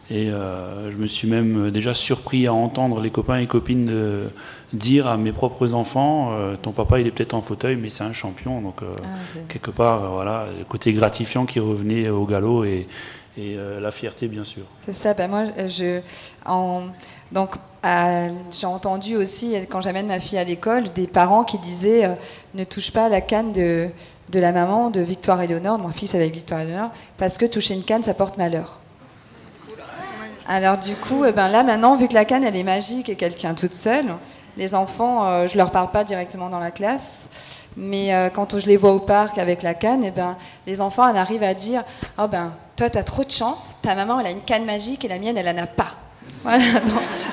Je me suis même déjà surpris à entendre les copains et copines dire à mes propres enfants ton papa il est peut-être en fauteuil mais c'est un champion. Donc quelque part voilà, le côté gratifiant qui revenait au galop et la fierté bien sûr. C'est ça, moi j'ai entendu aussi quand j'amène ma fille à l'école des parents qui disaient ne touche pas à la canne de la maman de Victoire Éléonore, mon fils avec Victoire Éléonore, parce que toucher une canne ça porte malheur. Alors du coup, là maintenant, vu que la canne elle est magique et qu'elle tient toute seule, les enfants, je leur parle pas directement dans la classe, mais quand je les vois au parc avec la canne, les enfants en arrivent à dire « Oh toi t'as trop de chance, ta maman elle a une canne magique et la mienne elle en a pas ». Voilà,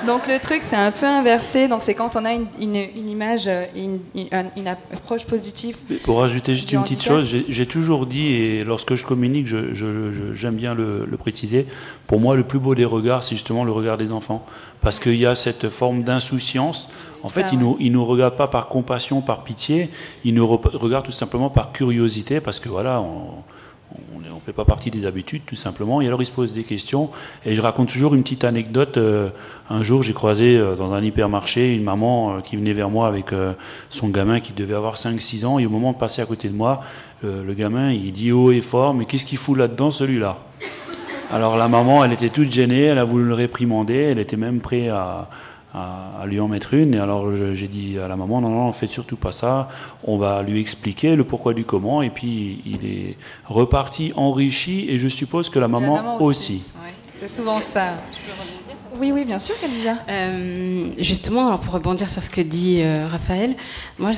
donc le truc c'est un peu inversé, donc c'est quand on a une image, une approche positive. Pour rajouter juste une petite chose, j'ai toujours dit, et lorsque je communique, j'aime bien le préciser, pour moi le plus beau des regards c'est justement le regard des enfants, parce qu'il y a cette forme d'insouciance. En fait, ils nous regardent pas par compassion, par pitié, ils nous regardent tout simplement par curiosité, parce que voilà, on fait pas partie des habitudes tout simplement, et alors ils se posent des questions. Et je raconte toujours une petite anecdote. Un jour j'ai croisé dans un hypermarché une maman qui venait vers moi avec son gamin qui devait avoir 5-6 ans, et au moment de passer à côté de moi, le gamin il dit haut et fort « mais qu'est-ce qu'il fout là-dedans celui-là ?» Alors la maman elle était toute gênée, elle a voulu le réprimander, elle était même prête à lui en mettre une. Et alors j'ai dit à la maman non, faites surtout pas ça, on va lui expliquer le pourquoi du comment. Et puis il est reparti enrichi, et je suppose que la maman aussi. Oui, c'est souvent ça. Oui, bien sûr, Khadija. Justement, alors pour rebondir sur ce que dit Raphaël, moi,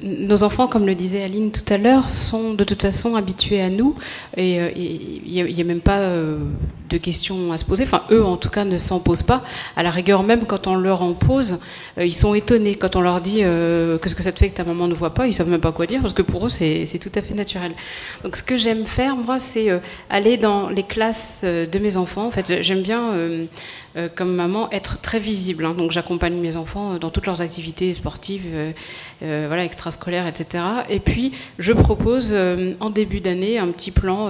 nos enfants, comme le disait Aline tout à l'heure, sont de toute façon habitués à nous, et il n'y a même pas de questions à se poser. Enfin, eux, en tout cas, ne s'en posent pas. À la rigueur, même quand on leur en pose, ils sont étonnés. Quand on leur dit qu'est-ce que ça te fait que ta maman ne voit pas, ils ne savent même pas quoi dire, parce que pour eux, c'est tout à fait naturel. Donc, ce que j'aime faire, moi, c'est aller dans les classes de mes enfants. En fait, j'aime bien... comme maman, être très visible. Hein. Donc j'accompagne mes enfants dans toutes leurs activités sportives, extrascolaires, etc. Et puis je propose en début d'année un petit plan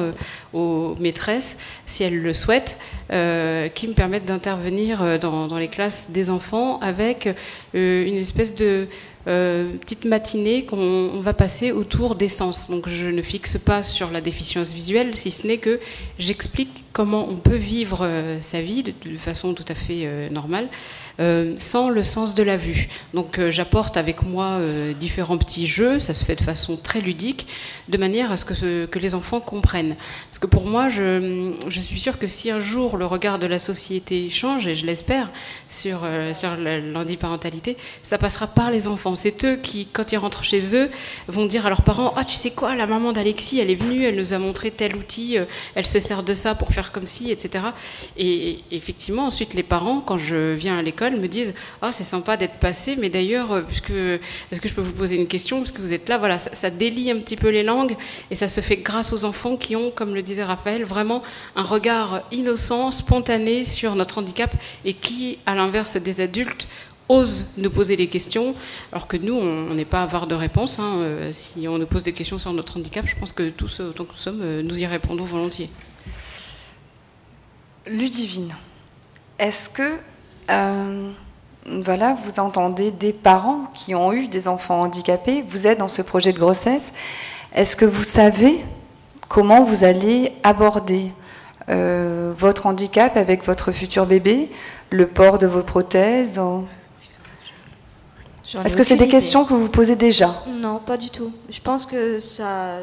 aux maîtresses, si elles le souhaitent, qui me permettent d'intervenir dans les classes des enfants avec une espèce de petite matinée qu'on va passer autour des sens. Donc je ne fixe pas sur la déficience visuelle, si ce n'est que j'explique comment on peut vivre sa vie de façon tout à fait normale, sans le sens de la vue. Donc j'apporte avec moi différents petits jeux, ça se fait de façon très ludique, de manière à ce que les enfants comprennent. Parce que pour moi, je suis sûre que si un jour le regard de la société change, et je l'espère, sur l'handiparentalité, ça passera par les enfants. C'est eux qui, quand ils rentrent chez eux, vont dire à leurs parents « Ah, tu sais quoi, la maman d'Alexis, elle est venue, elle nous a montré tel outil, elle se sert de ça pour faire comme ci, etc. » Et effectivement, ensuite, les parents, quand je viens à l'école, me disent « Ah, c'est sympa d'être passé, mais d'ailleurs, est-ce que je peux vous poser une question, parce que vous êtes là ?» Voilà, ça délie un petit peu les langues, et ça se fait grâce aux enfants qui ont, comme le disait Raphaël, vraiment un regard innocent, spontané sur notre handicap, et qui, à l'inverse des adultes, osent nous poser des questions, alors que nous, on n'est pas avare de réponses. Hein. Si on nous pose des questions sur notre handicap, je pense que tous, autant que nous sommes, nous y répondons volontiers. Ludivine, est-ce que vous entendez des parents qui ont eu des enfants handicapés, vous êtes dans ce projet de grossesse, est-ce que vous savez comment vous allez aborder votre handicap avec votre futur bébé, le port de vos prothèses? Est-ce que c'est des questions que vous posez déjà? Non, pas du tout. Je pense que ça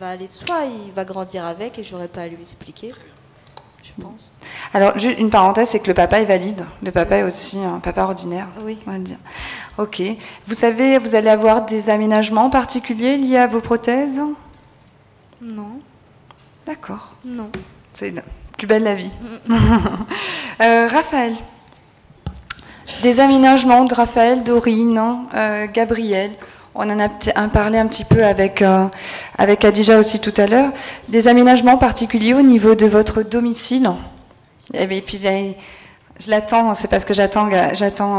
va aller de soi. Il va grandir avec et je n'aurai pas à lui expliquer. Je pense. Alors, juste une parenthèse, c'est que le papa est valide. Le papa est aussi un papa ordinaire. Oui. On va dire. Ok. Vous savez, vous allez avoir des aménagements particuliers liés à vos prothèses? Non. D'accord. Non. C'est la plus belle la vie. Raphaël. Des aménagements de Raphaël, Dorine, Gabriel. On en a parlé un petit peu avec Khadija aussi tout à l'heure. Des aménagements particuliers au niveau de votre domicile. Et puis je l'attends, c'est parce que j'attends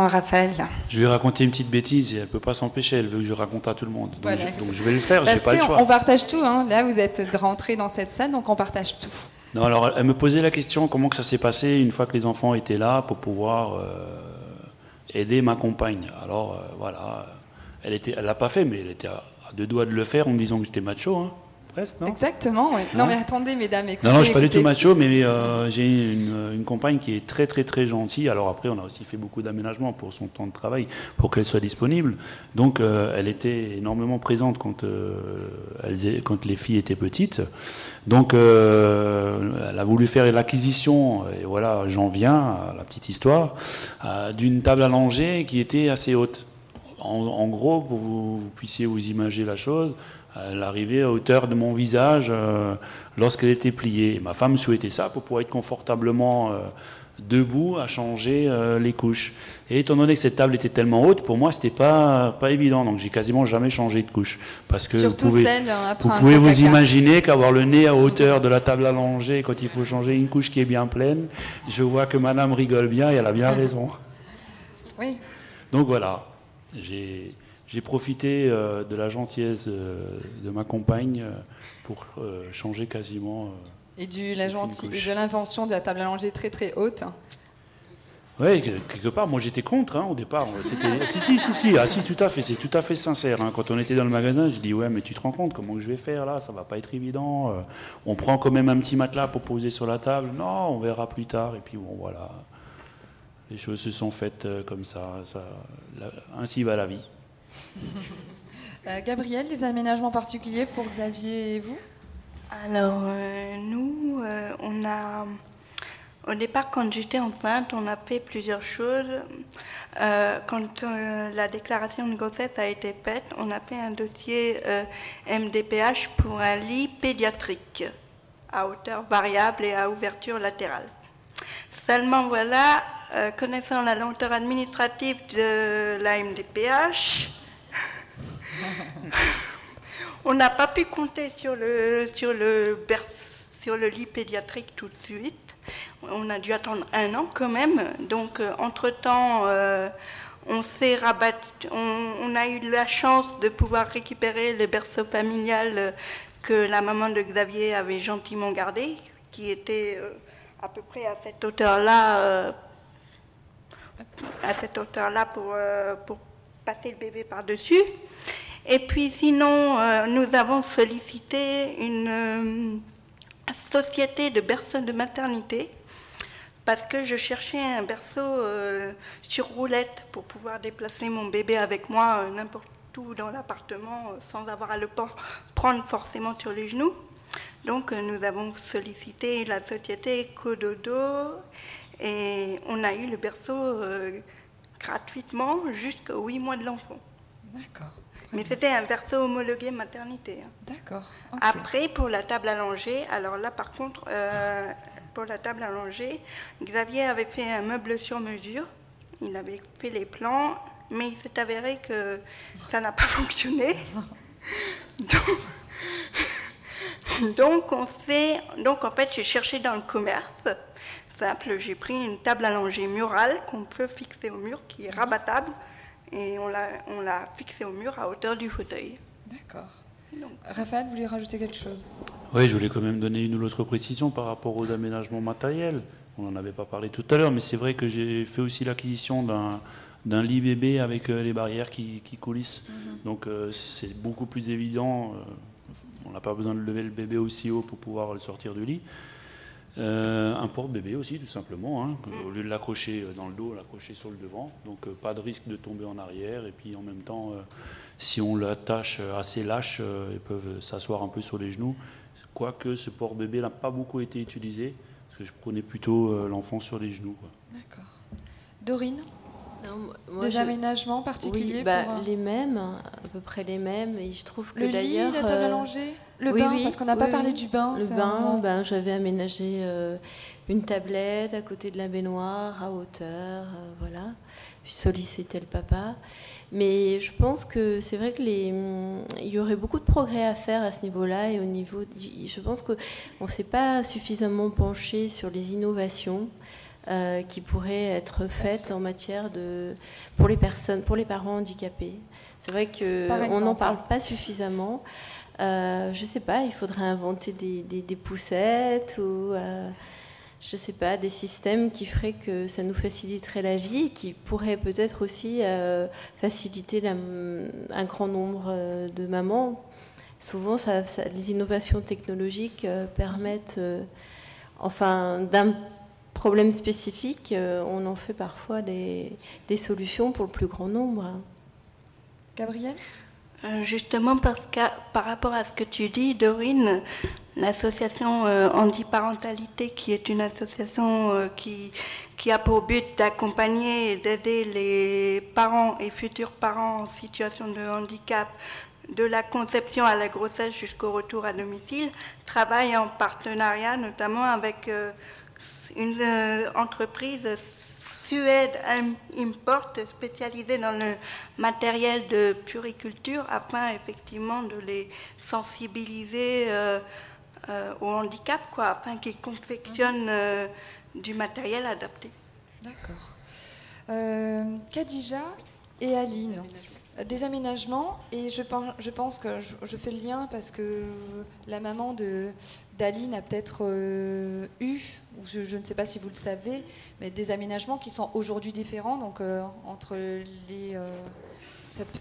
Raphaël. Je vais raconter une petite bêtise et elle ne peut pas s'empêcher, elle veut que je raconte à tout le monde. Donc, voilà. donc je vais le faire, je n'ai pas le choix. On partage tout, hein. Là vous êtes rentrés dans cette salle, donc on partage tout. Non, alors elle me posait la question comment que ça s'est passé une fois que les enfants étaient là pour pouvoir aider ma compagne. Alors voilà, elle l'a pas fait, mais elle était à 2 doigts de le faire en me disant que j'étais macho, hein. Presque, non ? Exactement, oui. Non mais attendez mesdames, écoutez. Non, je suis pas du tout macho, mais j'ai une compagne qui est très très très gentille. Alors après, on a aussi fait beaucoup d'aménagements pour son temps de travail, pour qu'elle soit disponible. Donc elle était énormément présente quand les filles étaient petites. Donc elle a voulu faire l'acquisition, et voilà, j'en viens à la petite histoire, d'une table à langer qui était assez haute. En gros, pour que vous puissiez vous imaginer la chose, elle arrivait à hauteur de mon visage lorsqu'elle était pliée. Et ma femme souhaitait ça pour pouvoir être confortablement debout à changer les couches. Et étant donné que cette table était tellement haute, pour moi, c'était pas évident. Donc j'ai quasiment jamais changé de couche. Parce que surtout vous pouvez vous imaginer qu'avoir le nez à hauteur de la table à langer, quand il faut changer une couche qui est bien pleine, je vois que madame rigole bien et elle a bien raison. Oui. Donc voilà, j'ai profité de la gentillesse de ma compagne pour changer quasiment. Et de l'invention de la table à langer très très haute. Oui, quelque part, moi j'étais contre au départ. Si, tout à fait, c'est tout à fait sincère. Hein. Quand on était dans le magasin, je dis ouais, mais tu te rends compte comment je vais faire là, ça va pas être évident. On prend quand même un petit matelas pour poser sur la table. Non, on verra plus tard. Et puis bon, voilà, les choses se sont faites comme ça. Ainsi va la vie. Gabrielle, des aménagements particuliers pour Xavier et vous ? Alors, nous, on a... Au départ, quand j'étais enceinte, on a fait plusieurs choses. Quand la déclaration de grossesse a été faite, on a fait un dossier MDPH pour un lit pédiatrique à hauteur variable et à ouverture latérale. Seulement, voilà, connaissant la lenteur administrative de la MDPH, on n'a pas pu compter sur le lit pédiatrique tout de suite. On a dû attendre 1 an quand même. Donc, entre-temps, on a eu la chance de pouvoir récupérer le berceau familial que la maman de Xavier avait gentiment gardé, qui était à peu près à cette hauteur-là, pour passer le bébé par-dessus. Et puis sinon, nous avons sollicité une société de berceaux de maternité parce que je cherchais un berceau sur roulette pour pouvoir déplacer mon bébé avec moi n'importe où dans l'appartement sans avoir à le prendre forcément sur les genoux. Donc nous avons sollicité la société Cododo et on a eu le berceau gratuitement jusqu'aux 8 mois de l'enfant. D'accord. Mais c'était un berceau homologué maternité. D'accord. Okay. Après, pour la table à langer, alors là par contre, pour la table à langer, Xavier avait fait un meuble sur mesure. Il avait fait les plans, mais il s'est avéré que ça n'a pas fonctionné. Donc en fait, j'ai cherché dans le commerce. Simple, j'ai pris une table à langer murale qu'on peut fixer au mur, qui est rabattable. Et on l'a fixé au mur à hauteur du fauteuil. D'accord. Raphaël, vous voulez rajouter quelque chose ? Oui, je voulais quand même donner une ou l'autre précision par rapport aux aménagements matériels. On n'en avait pas parlé tout à l'heure, mais c'est vrai que j'ai fait aussi l'acquisition d'un lit bébé avec les barrières qui coulissent. Donc c'est beaucoup plus évident. On n'a pas besoin de lever le bébé aussi haut pour pouvoir le sortir du lit. Un porte-bébé aussi, tout simplement. Hein. Au lieu de l'accrocher dans le dos, l'accrocher sur le devant. Donc pas de risque de tomber en arrière. Et puis en même temps, si on l'attache assez lâche, ils peuvent s'asseoir un peu sur les genoux. Quoique ce porte-bébé n'a pas beaucoup été utilisé, parce que je prenais plutôt l'enfant sur les genoux. Quoi. D'accord. Dorine ? Des aménagements particuliers les mêmes, à peu près les mêmes. Et je trouve que le d'ailleurs... lit, la table à langer, le bain, parce qu'on n'a pas parlé du bain. Le bain, j'avais aménagé une tablette à côté de la baignoire, à hauteur, voilà. Je sollicitais le papa. Mais je pense que c'est vrai que il y aurait beaucoup de progrès à faire à ce niveau-là. Et au niveau, je pense qu'on ne s'est pas suffisamment penché sur les innovations qui pourraient être faites en matière pour les parents handicapés. C'est vrai qu'on n'en parle pas suffisamment. Je sais pas, il faudrait inventer des poussettes ou je sais pas, des systèmes qui feraient que ça nous faciliterait la vie et qui pourraient peut-être aussi faciliter un grand nombre de mamans. Souvent, les innovations technologiques permettent, d'un problème spécifique, on en fait parfois des solutions pour le plus grand nombre. Gabrielle ? Justement, par rapport à ce que tu dis, Dorine, l'association Handiparentalité, qui est une association qui a pour but d'accompagner et d'aider les parents et futurs parents en situation de handicap, de la conception à la grossesse jusqu'au retour à domicile, travaille en partenariat notamment avec une entreprise Suède Import spécialisée dans le matériel de puriculture afin effectivement de les sensibiliser au handicap, afin qu'ils confectionnent du matériel adapté. D'accord. Khadija et Aline, des aménagements, et je pense que je fais le lien parce que la maman d'Aline a peut-être eu, ou je ne sais pas si vous le savez, mais des aménagements qui sont aujourd'hui différents, donc entre les...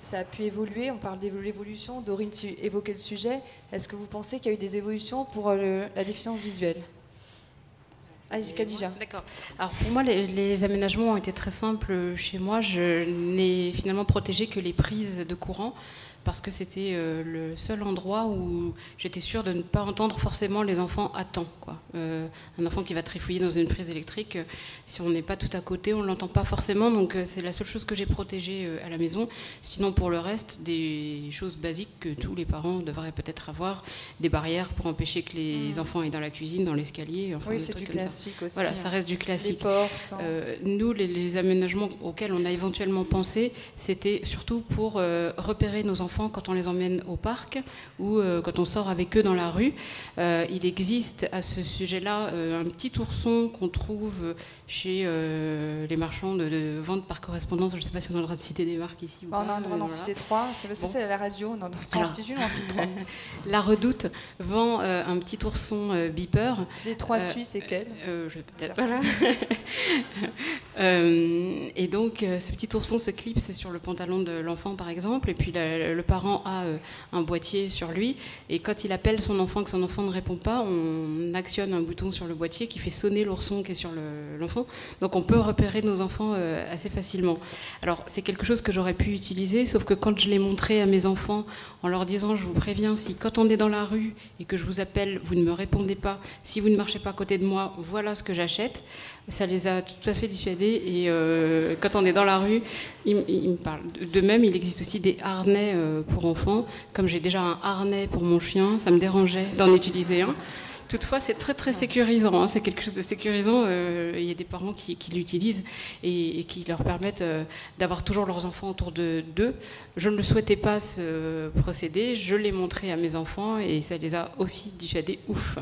ça a pu évoluer, on parle d'évolution, Dorine, tu évoquais le sujet, est-ce que vous pensez qu'il y a eu des évolutions pour la déficience visuelle ? Allez, Khadija. D'accord. Alors pour moi, les aménagements ont été très simples chez moi. Je n'ai finalement protégé que les prises de courant parce que c'était le seul endroit où j'étais sûre de ne pas entendre forcément les enfants à temps, un enfant qui va trifouiller dans une prise électrique, si on n'est pas tout à côté, on ne l'entend pas forcément, donc c'est la seule chose que j'ai protégée à la maison. Sinon, pour le reste, des choses basiques que tous les parents devraient peut-être avoir, des barrières pour empêcher que les enfants aillent dans la cuisine, dans l'escalier. Oui, c'est du classique aussi. Voilà, ça reste du classique. Les portes. Nous, les aménagements auxquels on a éventuellement pensé, c'était surtout pour repérer nos enfants quand on les emmène au parc ou quand on sort avec eux dans la rue. Il existe à ce sujet-là un petit ourson qu'on trouve chez les marchands de vente par correspondance. Je ne sais pas si on a le droit de citer des marques ici. On a le droit d'en citer 3. C'est la radio, on en cite une, on en cite 3. La Redoute vend un petit ourson beeper. Les 3 Suisses et quels peut-être. Voilà. Et donc, ce petit ourson se clipse sur le pantalon de l'enfant, par exemple, et puis le parent a un boîtier sur lui, et quand il appelle son enfant, que son enfant ne répond pas, on actionne un bouton sur le boîtier qui fait sonner l'ourson qui est sur l'enfant. Donc, on peut repérer nos enfants assez facilement. Alors, c'est quelque chose que j'aurais pu utiliser, sauf que quand je l'ai montré à mes enfants, en leur disant, je vous préviens, si quand on est dans la rue et que je vous appelle, vous ne me répondez pas, si vous ne marchez pas à côté de moi, voilà ce que j'achète, ça les a tout à fait dissuadés. Et quand on est dans la rue, ils me parlent. De même, il existe aussi des harnais pour enfants. Comme j'ai déjà un harnais pour mon chien, ça me dérangeait d'en utiliser un. Toutefois, c'est très très sécurisant, c'est quelque chose de sécurisant. Il y a des parents qui l'utilisent et qui leur permettent d'avoir toujours leurs enfants autour d'eux. Je ne le souhaitais pas ce procédé, je l'ai montré à mes enfants et ça les a aussi dissuadés. Ouf.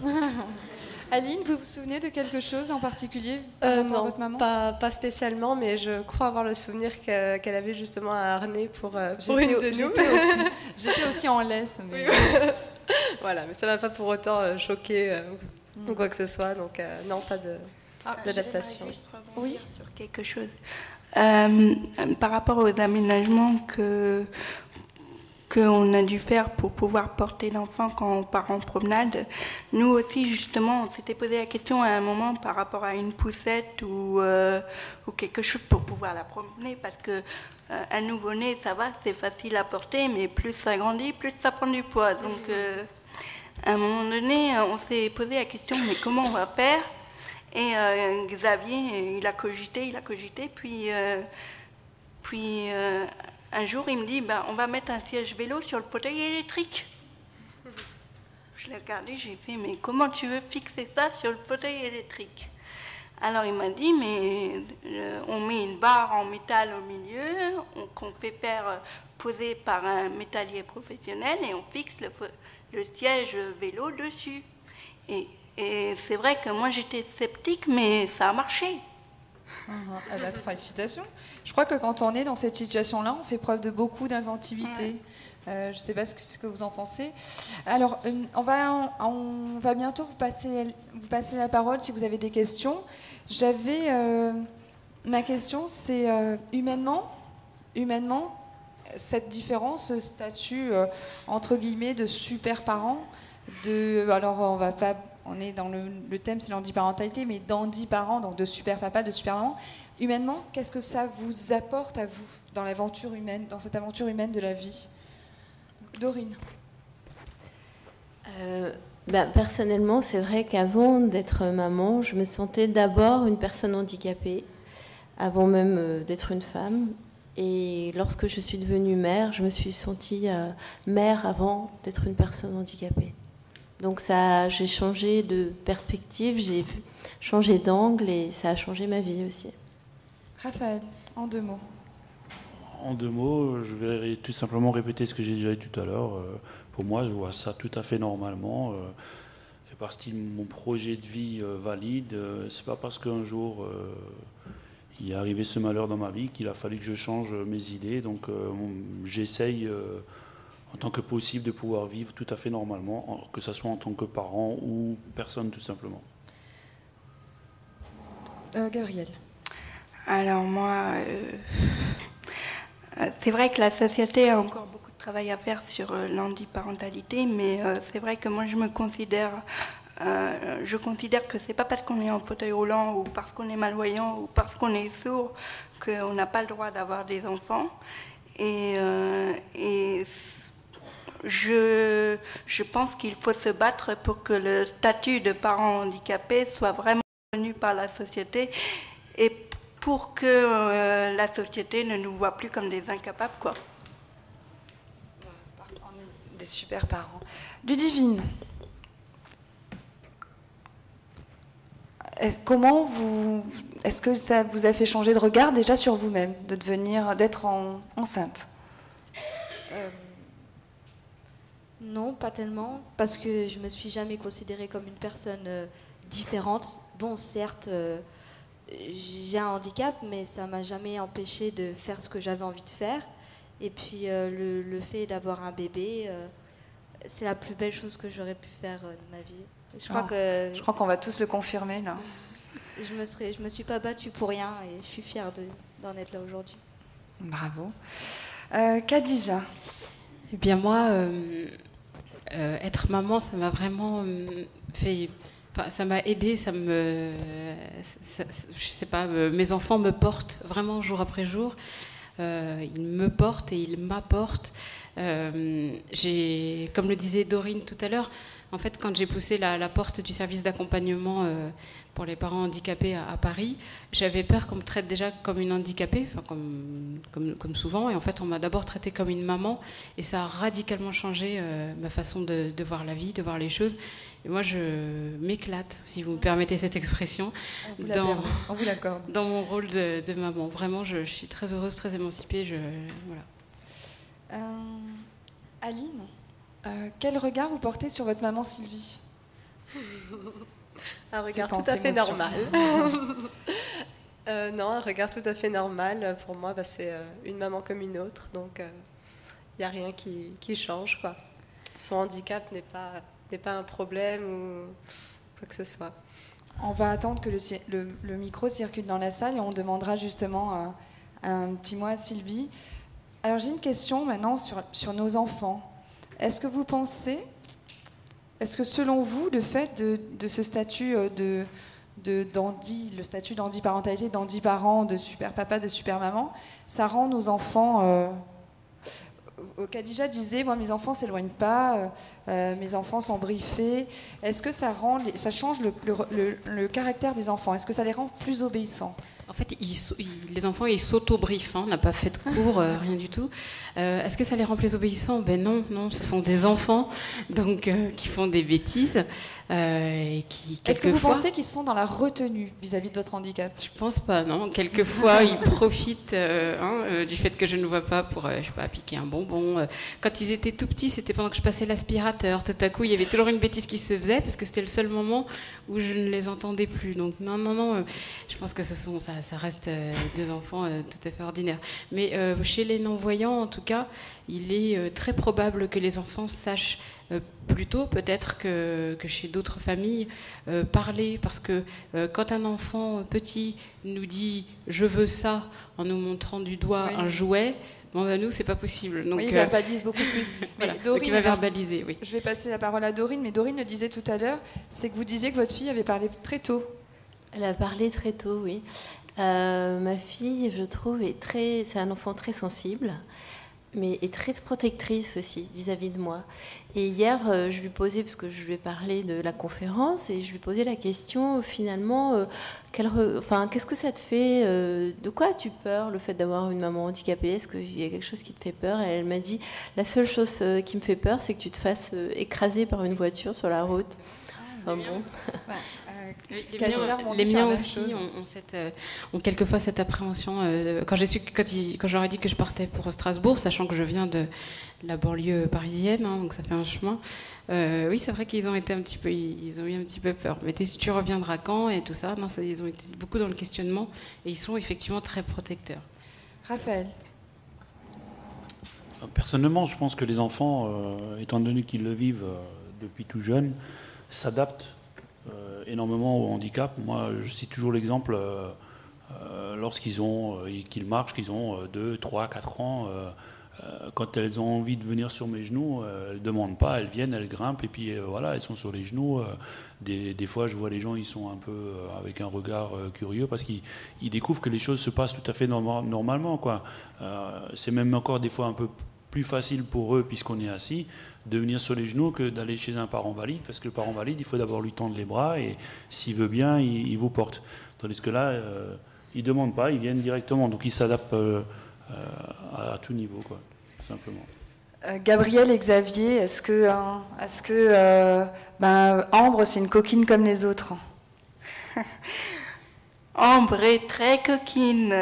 Aline, vous vous souvenez de quelque chose en particulier Non, votre maman pas spécialement, mais je crois avoir le souvenir qu'elle avait justement un harnais pour une de nous. J'étais aussi en laisse. Mais... Voilà, mais ça ne m'a pas pour autant choqué ou quoi que ce soit, donc non, pas d'adaptation. Oui, sur quelque chose. Par rapport aux aménagements qu'on a dû faire pour pouvoir porter l'enfant quand on part en promenade. Nous aussi, justement, on s'était posé la question à un moment par rapport à une poussette ou quelque chose pour pouvoir la promener, parce que un nouveau-né, ça va, c'est facile à porter, mais plus ça grandit, plus ça prend du poids. Donc, à un moment donné, on s'est posé la question, mais comment on va faire ? Et Xavier, il a cogité, puis puis un jour, il me dit, on va mettre un siège vélo sur le fauteuil électrique. Je l'ai regardé, j'ai fait, mais comment tu veux fixer ça sur le fauteuil électrique? Alors il m'a dit, mais on met une barre en métal au milieu, qu'on fait faire poser par un métallier professionnel et on fixe le siège vélo dessus. Et c'est vrai que moi j'étais sceptique, mais ça a marché. Félicitations. Je crois que quand on est dans cette situation-là, on fait preuve de beaucoup d'inventivité. Je ne sais pas ce que vous en pensez. Alors, on va bientôt vous passer la parole si vous avez des questions. Ma question, c'est humainement, cette différence, ce statut entre guillemets de super parent, on est dans le thème, c'est l'handiparentalité, mais d'handiparent, donc de super papa, de super maman. Humainement, qu'est-ce que ça vous apporte à vous dans l'aventure humaine, dans cette aventure humaine de la vie? Dorine. Personnellement, c'est vrai qu'avant d'être maman, je me sentais d'abord une personne handicapée, avant même d'être une femme. Et lorsque je suis devenue mère, je me suis sentie mère avant d'être une personne handicapée. Donc j'ai changé de perspective, j'ai changé d'angle et ça a changé ma vie aussi. Raphaël, en 2 mots. En 2 mots, je vais tout simplement répéter ce que j'ai déjà dit tout à l'heure. Pour moi, je vois ça tout à fait normalement. Ça fait partie de mon projet de vie valide. C'est pas parce qu'un jour il est arrivé ce malheur dans ma vie qu'il a fallu que je change mes idées. Donc j'essaye en tant que possible de pouvoir vivre tout à fait normalement, que ce soit en tant que parent ou personne tout simplement. Gabrielle. Alors moi, c'est vrai que la société a encore beaucoup de travail à faire sur l'handiparentalité, mais c'est vrai que moi je considère que c'est pas parce qu'on est en fauteuil roulant ou parce qu'on est malvoyant ou parce qu'on est sourd qu'on n'a pas le droit d'avoir des enfants. Et je pense qu'il faut se battre pour que le statut de parent handicapé soit vraiment reconnu par la société et pour que la société ne nous voit plus comme des incapables, quoi. Des super parents. Ludivine, est-ce que ça vous a fait changer de regard déjà sur vous-même, d'être enceinte? Non, pas tellement, parce que je me suis jamais considérée comme une personne différente. Bon, certes, j'ai un handicap, mais ça m'a jamais empêché de faire ce que j'avais envie de faire. Et puis le fait d'avoir un bébé, c'est la plus belle chose que j'aurais pu faire de ma vie. Je crois qu'on va tous le confirmer là. Je me suis pas battue pour rien et je suis fière d'en être là aujourd'hui. Bravo. Khadija. Eh bien moi, être maman, ça m'a vraiment fait... Enfin, ça m'a aidée, je sais pas, mes enfants me portent vraiment jour après jour. Ils me portent et ils m'apportent. Comme le disait Dorine tout à l'heure, en fait, quand j'ai poussé la porte du service d'accompagnement pour les parents handicapés à Paris, j'avais peur qu'on me traite déjà comme une handicapée, enfin, comme souvent. Et en fait, on m'a d'abord traitée comme une maman. Et ça a radicalement changé ma façon de voir la vie, de voir les choses. Et moi, je m'éclate, si vous me permettez cette expression, on vous l'accorde. Dans mon rôle de maman. Vraiment, je suis très heureuse, très émancipée. Voilà. Aline, quel regard vous portez sur votre maman Sylvie? Un regard tout à fait normal. Non, un regard tout à fait normal. Pour moi, c'est une maman comme une autre, donc il n'y a rien qui change, quoi. Son handicap n'est pas un problème ou quoi que ce soit. On va attendre que le micro circule dans la salle et on demandera justement un petit mot à Sylvie. Alors j'ai une question maintenant sur nos enfants. Est-ce que selon vous, le fait de ce statut le statut d'handiparentalité, d'handiparent, de super papa, de super maman, ça rend nos enfants Khadija disait, moi mes enfants s'éloignent pas, mes enfants sont briefés. Est-ce que ça change le caractère des enfants? Est-ce que ça les rend plus obéissants? En fait, les enfants, ils s'auto-briefent. On n'a pas fait de cours, rien du tout. Est-ce que ça les rend plus obéissants? Ben non, ce sont des enfants donc qui font des bêtises et qui quelquefois. Est-ce que vous pensez qu'ils sont dans la retenue vis-à-vis de votre handicap? Je pense pas, non. Quelquefois, ils profitent du fait que je ne vois pas pour, je sais pas, piquer un bonbon. Quand ils étaient tout petits, c'était pendant que je passais l'aspirateur. Tout à coup, il y avait toujours une bêtise qui se faisait parce que c'était le seul moment où je ne les entendais plus. Donc non. Je pense que ça reste des enfants tout à fait ordinaires. Mais chez les non-voyants, en tout cas, il est très probable que les enfants sachent plus tôt, peut-être que chez d'autres familles, parler. Parce que quand un enfant petit nous dit « je veux ça » en nous montrant du doigt un jouet, bon, ben, nous, c'est pas possible. Donc, oui, il verbalise beaucoup plus. Mais voilà, Dorine, donc il va verbaliser, oui. Je vais passer la parole à Dorine, mais Dorine le disait tout à l'heure, c'est que vous disiez que votre fille avait parlé très tôt. Elle a parlé très tôt, oui. Ma fille, je trouve, c'est un enfant très sensible, mais est très protectrice aussi vis-à-vis de moi. Et hier, je lui posais, parce que je lui ai parlé de la conférence, et je lui posais la question, finalement, qu'est-ce que ça te fait, de quoi as-tu peur, le fait d'avoir une maman handicapée? Est-ce qu'il y a quelque chose qui te fait peur? Et elle m'a dit, la seule chose qui me fait peur, c'est que tu te fasses écraser par une voiture sur la route. Enfin bon. Les miens aussi ont quelquefois cette appréhension. Quand j'aurais dit que je partais pour Strasbourg, sachant que je viens de la banlieue parisienne, donc ça fait un chemin, oui, c'est vrai qu'ils ont été ils ont eu un petit peu peur. Mais tu reviendras quand et tout ça? Non, ils ont été beaucoup dans le questionnement et ils sont effectivement très protecteurs. Raphaël? Personnellement, je pense que les enfants, étant donné qu'ils le vivent depuis tout jeune, s'adaptent énormément au handicap. Moi, je cite toujours l'exemple qu'ils marchent, qu'ils ont 2, 3, 4 ans. Quand elles ont envie de venir sur mes genoux, elles ne demandent pas, elles viennent, elles grimpent, et puis voilà, elles sont sur les genoux. Des fois, je vois les gens, ils sont un peu avec un regard curieux, parce qu'ils découvrent que les choses se passent tout à fait normalement, quoi. C'est même encore des fois un peu plus facile pour eux, puisqu'on est assis, de venir sur les genoux que d'aller chez un parent valide, parce que le parent valide, il faut d'abord lui tendre les bras, et s'il veut bien, il vous porte. Tandis que là, ils ne demandent pas, ils viennent directement, donc ils s'adaptent à tout niveau, quoi, tout simplement. Gabriel et Xavier, est-ce que Ambre, c'est une coquine comme les autres? Ambre est très coquine.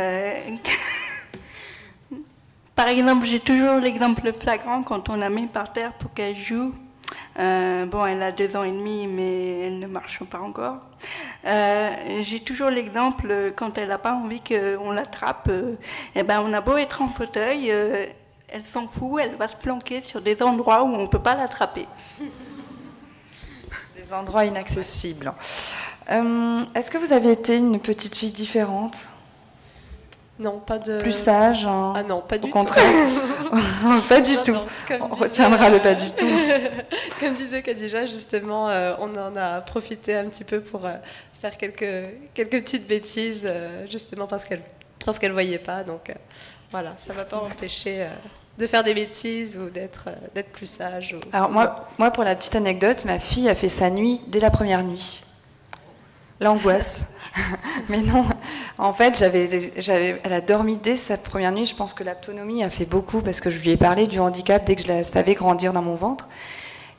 Par exemple, j'ai toujours l'exemple flagrant quand on la met par terre pour qu'elle joue. Elle a 2 ans et demi, mais elle ne marche pas encore. J'ai toujours l'exemple quand elle n'a pas envie qu'on l'attrape. On a beau être en fauteuil, elle s'en fout, elle va se planquer sur des endroits où on ne peut pas l'attraper. Des endroits inaccessibles. Est-ce que vous avez été une petite fille différente? Non, pas de... Plus sage? Ah non, pas du tout. Au contraire. Pas du tout. On retiendra le pas du tout. Comme disait Khadija, justement, on en a profité un petit peu pour faire quelques petites bêtises, justement parce qu'elle voyait pas. Donc voilà, ça ne va pas empêcher de faire des bêtises ou d'être plus sage. Alors moi, pour la petite anecdote, ma fille a fait sa nuit dès la première nuit. L'angoisse. Mais non, en fait, elle a dormi dès sa première nuit. Je pense que l'autonomie a fait beaucoup parce que je lui ai parlé du handicap dès que je la savais grandir dans mon ventre.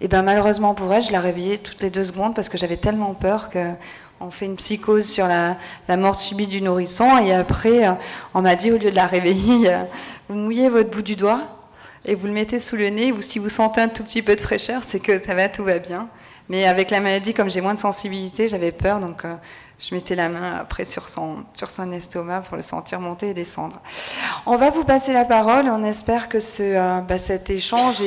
Et malheureusement pour elle, je la réveillais toutes les 2 secondes parce que j'avais tellement peur qu'on fait une psychose sur la mort subie du nourrisson. Et après, on m'a dit, au lieu de la réveiller, vous mouillez votre bout du doigt et vous le mettez sous le nez, ou si vous sentez un tout petit peu de fraîcheur, c'est que tout va bien. Mais avec la maladie, comme j'ai moins de sensibilité, j'avais peur, donc je mettais la main après sur son estomac pour le sentir monter et descendre. On va vous passer la parole. On espère que cet échange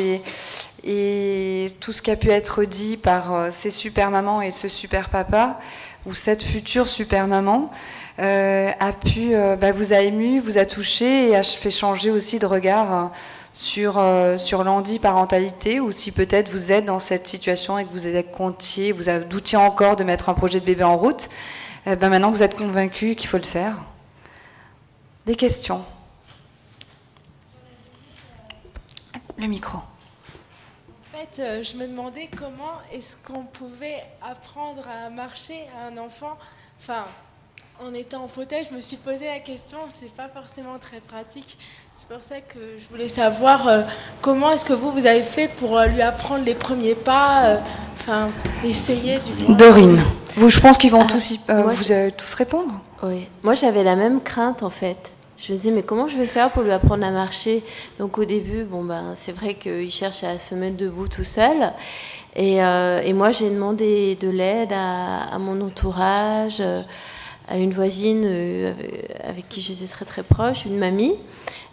et tout ce qui a pu être dit par ces super mamans et ce super papa, ou cette future super maman, vous a ému, vous a touché et a fait changer aussi de regard sur l'handiparentalité, ou si peut-être vous êtes dans cette situation et que vous doutiez encore de mettre un projet de bébé en route, maintenant vous êtes convaincu qu'il faut le faire. Des questions? Le micro. En fait, je me demandais comment est-ce qu'on pouvait apprendre à marcher à un enfant, enfin, en étant en fauteuil. Je me suis posé la question, c'est pas forcément très pratique. C'est pour ça que je voulais savoir comment est-ce que vous avez fait pour lui apprendre les premiers pas, enfin, essayer du moins. Dorine, je pense qu'ils vont vous allez tous répondre. Oui, moi j'avais la même crainte en fait. Je me disais, mais comment je vais faire pour lui apprendre à marcher? Donc au début, c'est vrai qu'il cherche à se mettre debout tout seul. Et moi, j'ai demandé de l'aide à mon entourage, à une voisine avec qui j'étais très très proche, une mamie.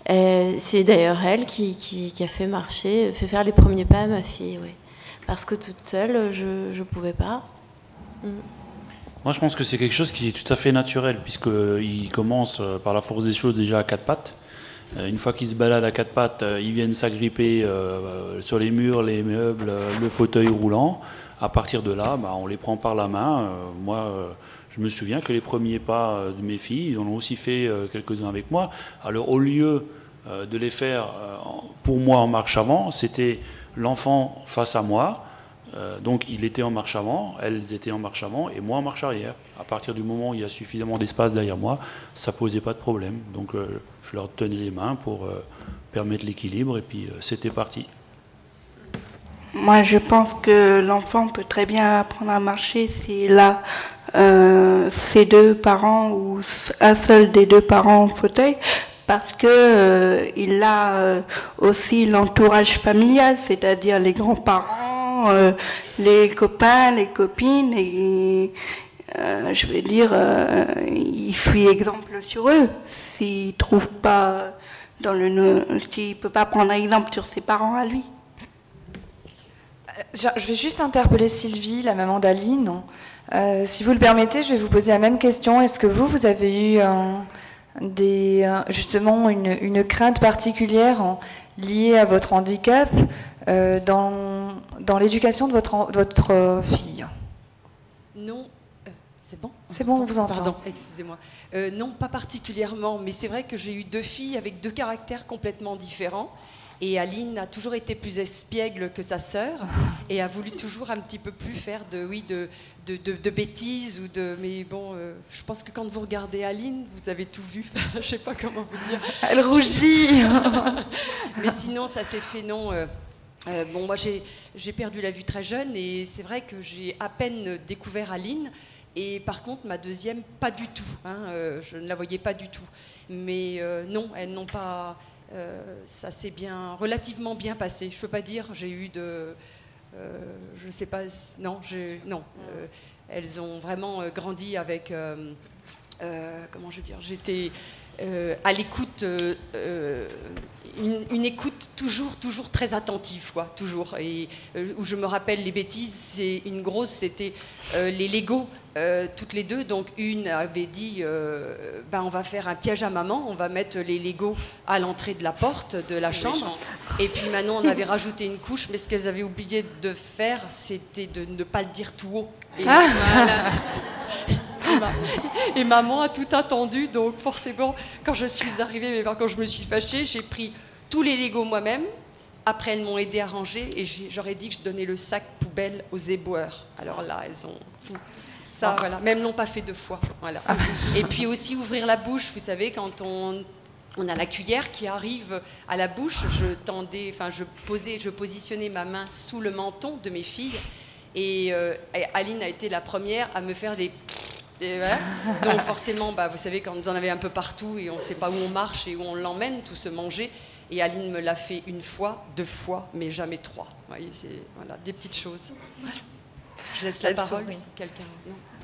C'est d'ailleurs elle qui a fait faire les premiers pas à ma fille. Oui. Parce que toute seule, je ne pouvais pas. Moi, je pense que c'est quelque chose qui est tout à fait naturel, puisqu'ils commencent par la force des choses déjà à quatre pattes. Une fois qu'ils se baladent à quatre pattes, ils viennent s'agripper sur les murs, les meubles, le fauteuil roulant. À partir de là, on les prend par la main. Je me souviens que les premiers pas de mes filles, ils en ont aussi fait quelques-uns avec moi. Alors, au lieu de les faire pour moi en marche avant, c'était l'enfant face à moi. Donc il était en marche avant, elles étaient en marche avant et moi en marche arrière. À partir du moment où il y a suffisamment d'espace derrière moi, ça ne posait pas de problème. Donc je leur tenais les mains pour permettre l'équilibre et puis c'était parti. Moi je pense que l'enfant peut très bien apprendre à marcher s'il a ses deux parents ou un seul des deux parents en fauteuil. Parce que il a aussi l'entourage familial, c'est-à-dire les grands-parents, les copains, les copines, et je vais dire, il suit exemple sur eux. S'il trouve pas s'il peut pas prendre exemple sur ses parents à lui. Je vais juste interpeller Sylvie, la maman d'Aline. Si vous le permettez, je vais vous poser la même question. Est-ce que vous avez eu justement une crainte particulière liée à votre handicap dans l'éducation de votre fille? Non, c'est bon? C'est bon, on vous entend. Pardon, excusez-moi. Non, pas particulièrement, mais c'est vrai que j'ai eu deux filles avec deux caractères complètement différents. Et Aline a toujours été plus espiègle que sa sœur et a voulu toujours un petit peu plus faire de bêtises ou de. Mais bon, je pense que quand vous regardez Aline, vous avez tout vu. Je sais pas comment vous dire. Elle rougit. Mais sinon, ça s'est fait non. Moi, j'ai perdu la vue très jeune et c'est vrai que j'ai à peine découvert Aline. Et par contre, ma deuxième, pas du tout. Je ne la voyais pas du tout. Mais non, elles n'ont pas. Ça s'est relativement bien passé. Je peux pas dire j'ai eu je sais pas, non, elles ont vraiment grandi avec, comment je veux dire, j'étais à l'écoute, une écoute toujours très attentive, quoi, toujours. Et où je me rappelle les bêtises, c'est une grosse, c'était les Legos. Toutes les deux, donc une avait dit on va faire un piège à maman, on va mettre les Legos à l'entrée de la porte de la chambre. Et puis Manon on avait rajouté une couche, mais ce qu'elles avaient oublié de faire, c'était de ne pas le dire tout haut. Et maman a tout attendu, donc forcément, quand je suis arrivée, quand je me suis fâchée, j'ai pris tous les Legos moi-même. Après, elles m'ont aidé à ranger et j'aurais dit que je donnais le sac poubelle aux éboueurs. Alors là, elles ont tout. Ça, voilà. Mais elles ne l'ont pas fait 2 fois. Voilà. Et puis aussi ouvrir la bouche. Vous savez, quand on a la cuillère qui arrive à la bouche, je positionnais ma main sous le menton de mes filles. Et Aline a été la première à me faire des... Et voilà. Donc forcément, vous savez, quand vous en avez un peu partout et on ne sait pas où on marche et où on l'emmène, tout se manger. Et Aline me l'a fait 1 fois, 2 fois, mais jamais 3. Vous voyez, c'est des petites choses. Voilà. Je laisse la parole si quelqu'un...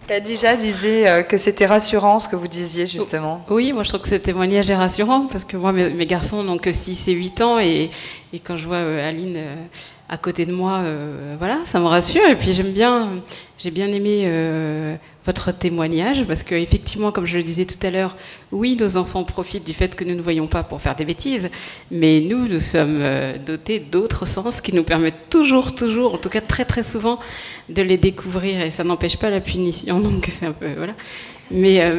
Khadija disait que c'était rassurant ce que vous disiez justement. Oui, moi je trouve que ce témoignage est rassurant parce que moi mes garçons n'ont que 6 et 8 ans et quand je vois Aline à côté de moi, voilà, ça me rassure. Et puis j'ai bien aimé votre témoignage parce qu'effectivement, comme je le disais tout à l'heure, oui, nos enfants profitent du fait que nous ne voyons pas pour faire des bêtises, mais nous sommes dotés d'autres sens qui nous permettent toujours, en tout cas très très souvent, de les découvrir et ça n'empêche pas la punition, donc c'est un peu, voilà. Mais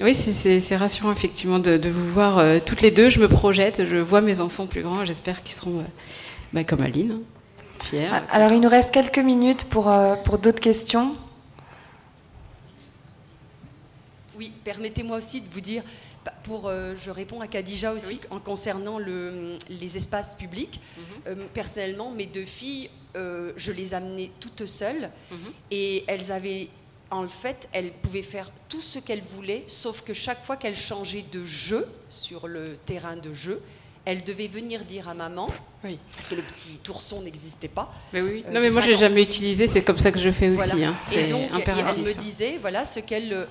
oui, c'est rassurant effectivement de vous voir toutes les deux, je me projette, je vois mes enfants plus grands, j'espère qu'ils seront Comme Aline, Pierre. Alors, il nous reste quelques minutes pour d'autres questions. Oui, permettez-moi aussi de vous dire, je réponds à Khadija aussi, en concernant les espaces publics. Personnellement, mes 2 filles, je les amenais toutes seules et elles avaient... En fait, elles pouvaient faire tout ce qu'elles voulaient, sauf que chaque fois qu'elles changeaient de jeu, sur le terrain de jeu, elles devaient venir dire à maman, parce que le petit ourson n'existait pas. Mais oui. Non, mais moi, je l'ai jamais utilisé, c'est comme ça que je fais aussi. Voilà. C'est et donc, impératif. elles me disaient voilà,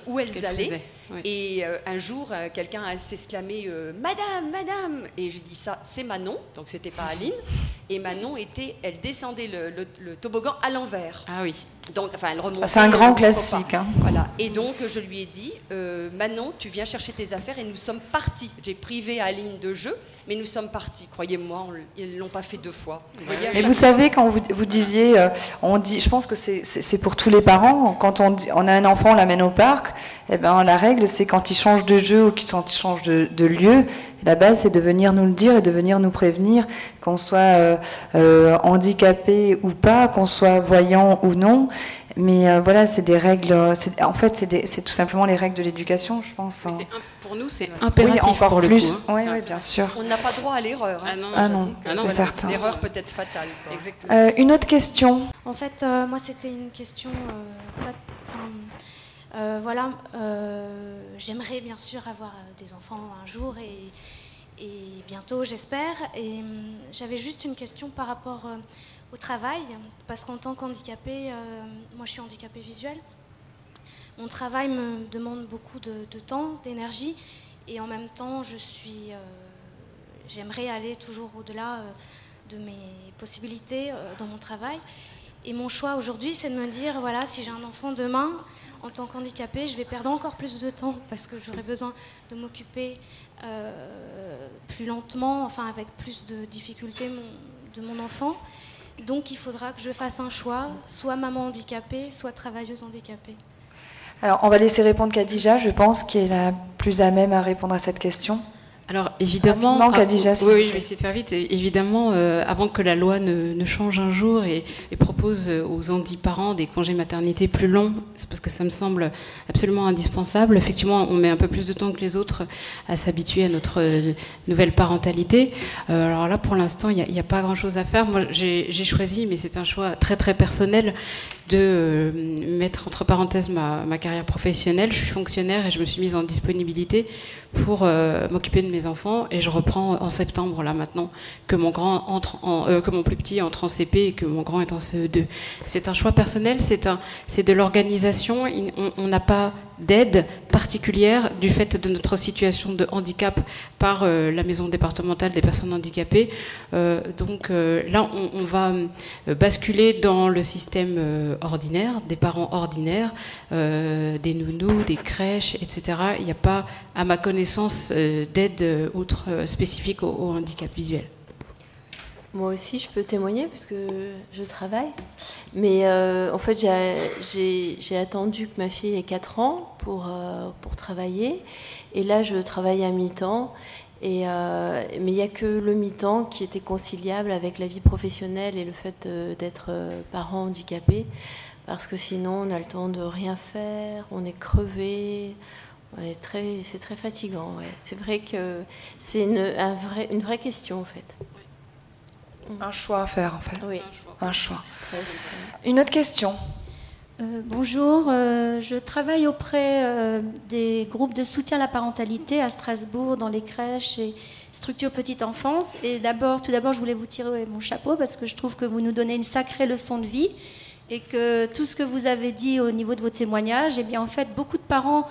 où elles allaient. Faisaient. Oui. Et un jour, quelqu'un a s'exclamé Madame, Madame. Et j'ai dit ça, c'est Manon, donc c'était pas Aline. Et Manon elle descendait le toboggan à l'envers. Ah oui. Donc, elle remontait. C'est un grand classique. Hein. Voilà. Et donc, je lui ai dit Manon, tu viens chercher tes affaires et nous sommes partis. J'ai privé Aline de jeu, mais nous sommes partis. Croyez-moi, ils l'ont pas fait 2 fois. Mais vous savez, quand vous disiez, je pense que c'est pour tous les parents, quand on a un enfant, on l'amène au parc, la règle, c'est quand il change de jeu ou quand il change de lieu, la base, c'est de venir nous le dire et de venir nous prévenir, qu'on soit handicapé ou pas, qu'on soit voyant ou non. Mais voilà, c'est des règles. En fait, c'est tout simplement les règles de l'éducation, je pense. Oui, pour nous, c'est impératif. Oui, encore pour plus. Le coup, hein. Oui, bien sûr. On n'a pas droit à l'erreur. Hein. Ah non, c'est certain. L'erreur peut être fatale. Exactement. Une autre question. En fait, moi, c'était une question. J'aimerais bien sûr avoir des enfants un jour et bientôt, j'espère. Et j'avais juste une question par rapport au travail, parce qu'en tant qu'handicapée, moi je suis handicapée visuelle, mon travail me demande beaucoup de temps, d'énergie, et en même temps j'aimerais aller toujours au-delà de mes possibilités dans mon travail. Et mon choix aujourd'hui, c'est de me dire, voilà, si j'ai un enfant demain, en tant qu'handicapée, je vais perdre encore plus de temps, parce que j'aurai besoin de m'occuper plus lentement, avec plus de difficultés de mon enfant. Donc il faudra que je fasse un choix, soit maman handicapée, soit travailleuse handicapée. Alors on va laisser répondre Khadija, je pense, qui est la plus à même à répondre à cette question. Alors évidemment, Khadija, je vais essayer de faire vite. Évidemment, avant que la loi ne change un jour et propose aux handiparents des congés maternité plus longs, c'est parce que ça me semble absolument indispensable. Effectivement, on met un peu plus de temps que les autres à s'habituer à notre nouvelle parentalité. Alors là, pour l'instant, il n'y a pas grand-chose à faire. Moi, j'ai choisi, mais c'est un choix très très personnel, de mettre entre parenthèses ma carrière professionnelle. Je suis fonctionnaire et je me suis mise en disponibilité pour m'occuper de mes enfants, et je reprends en septembre, là maintenant, que mon plus petit entre en CP et que mon grand est en CE2. C'est un choix personnel, c'est de l'organisation. On n'a pas d'aide particulière du fait de notre situation de handicap par la maison départementale des personnes handicapées. Donc là, on va basculer dans le système ordinaire, des parents ordinaires, des nounous, des crèches, etc. Il n'y a pas, à ma connaissance, d'aide autre spécifique au handicap visuel. Moi aussi, je peux témoigner puisque je travaille. Mais en fait, j'ai attendu que ma fille ait 4 ans pour travailler. Et là, je travaille à mi-temps. Mais il n'y a que le mi-temps qui était conciliable avec la vie professionnelle et le fait d'être parent handicapé. Parce que sinon, on a le temps de rien faire, on est crevé. Ouais, c'est très fatigant. Ouais. C'est vrai que c'est une vraie question, en fait. Un choix à faire, en fait. Oui. Un choix. Une autre question. Bonjour, je travaille auprès des groupes de soutien à la parentalité à Strasbourg, dans les crèches et structures petite enfance. Et tout d'abord, je voulais vous tirer mon chapeau parce que je trouve que vous nous donnez une sacrée leçon de vie et que tout ce que vous avez dit au niveau de vos témoignages, eh bien, en fait, beaucoup de parents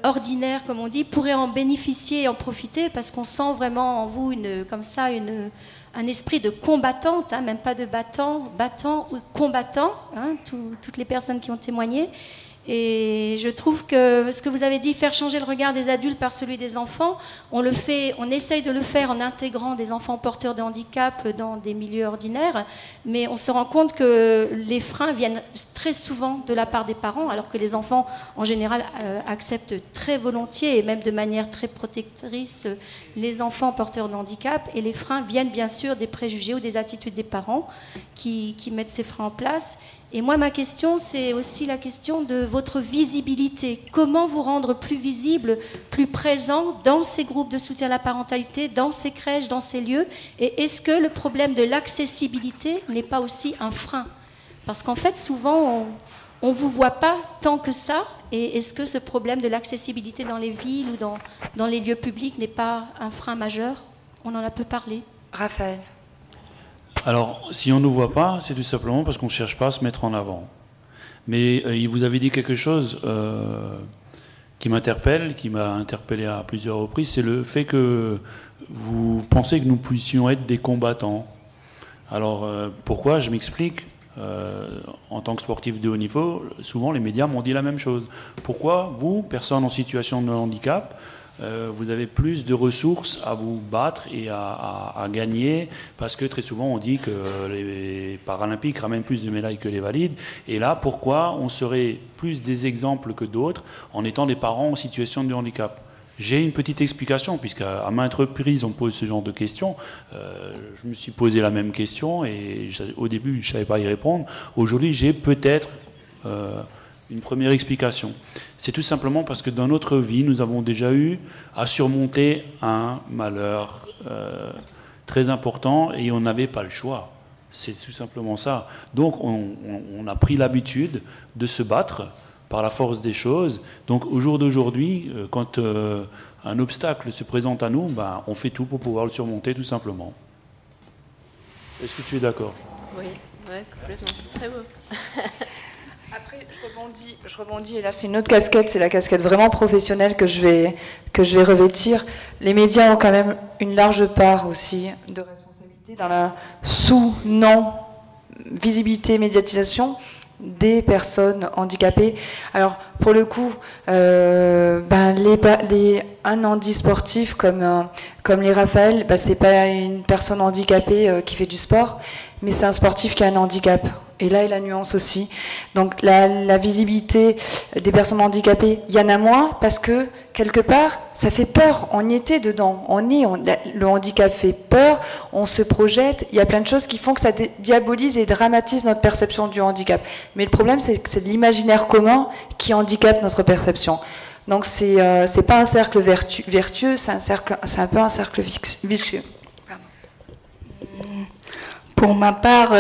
ordinaires, comme on dit, pourraient en bénéficier et en profiter parce qu'on sent vraiment en vous un esprit de combattante, même pas de battant ou combattant, toutes les personnes qui ont témoigné. Et je trouve que ce que vous avez dit, faire changer le regard des adultes par celui des enfants, on essaye de le faire en intégrant des enfants porteurs de handicap dans des milieux ordinaires, mais on se rend compte que les freins viennent très souvent de la part des parents, alors que les enfants, en général, acceptent très volontiers et même de manière très protectrice les enfants porteurs de handicap. Et les freins viennent bien sûr des préjugés ou des attitudes des parents qui mettent ces freins en place. Et moi, ma question, c'est aussi la question de votre visibilité. Comment vous rendre plus visible, plus présent dans ces groupes de soutien à la parentalité, dans ces crèches, dans ces lieux? Et est-ce que le problème de l'accessibilité n'est pas aussi un frein? Parce qu'en fait, souvent, on ne vous voit pas tant que ça. Et est-ce que ce problème de l'accessibilité dans les villes ou dans les lieux publics n'est pas un frein majeur? On en a peu parlé. Raphaël. Alors, si on ne nous voit pas, c'est tout simplement parce qu'on ne cherche pas à se mettre en avant. Mais vous avez dit quelque chose qui m'interpelle, qui m'a interpellé à plusieurs reprises, c'est le fait que vous pensez que nous puissions être des combattants. Alors, pourquoi? Je m'explique. En tant que sportif de haut niveau, souvent les médias m'ont dit la même chose. Pourquoi vous, personne en situation de handicap, vous avez plus de ressources à vous battre et à gagner, parce que très souvent on dit que les Paralympiques ramènent plus de médailles que les valides, et là pourquoi on serait plus des exemples que d'autres en étant des parents en situation de handicap? J'ai une petite explication, puisqu'à maintes reprises on me pose ce genre de questions. Je me suis posé la même question et au début je ne savais pas y répondre. Aujourd'hui j'ai peut-être une première explication. C'est tout simplement parce que dans notre vie, nous avons déjà eu à surmonter un malheur très important et on n'avait pas le choix. C'est tout simplement ça. Donc on a pris l'habitude de se battre par la force des choses. Donc au jour d'aujourd'hui, quand un obstacle se présente à nous, on fait tout pour pouvoir le surmonter tout simplement. Est-ce que tu es d'accord? Oui, ouais, complètement. C'est très beau. Après, je rebondis, et là c'est une autre casquette, c'est la casquette vraiment professionnelle que je vais revêtir. Les médias ont quand même une large part aussi de responsabilité dans la sous-non-visibilité, médiatisation des personnes handicapées. Alors, pour le coup, un handi sportif comme les Raphaël, c'est pas une personne handicapée qui fait du sport, mais c'est un sportif qui a un handicap. Et là est la nuance aussi. Donc la visibilité des personnes handicapées, il y en a moins parce que quelque part, ça fait peur. On y était dedans. Le handicap fait peur, on se projette. Il y a plein de choses qui font que ça diabolise et dramatise notre perception du handicap. Mais le problème, c'est que c'est l'imaginaire commun qui handicape notre perception. Donc c'est pas un cercle vertueux, c'est un peu un cercle vicieux. Pardon. Pour ma part,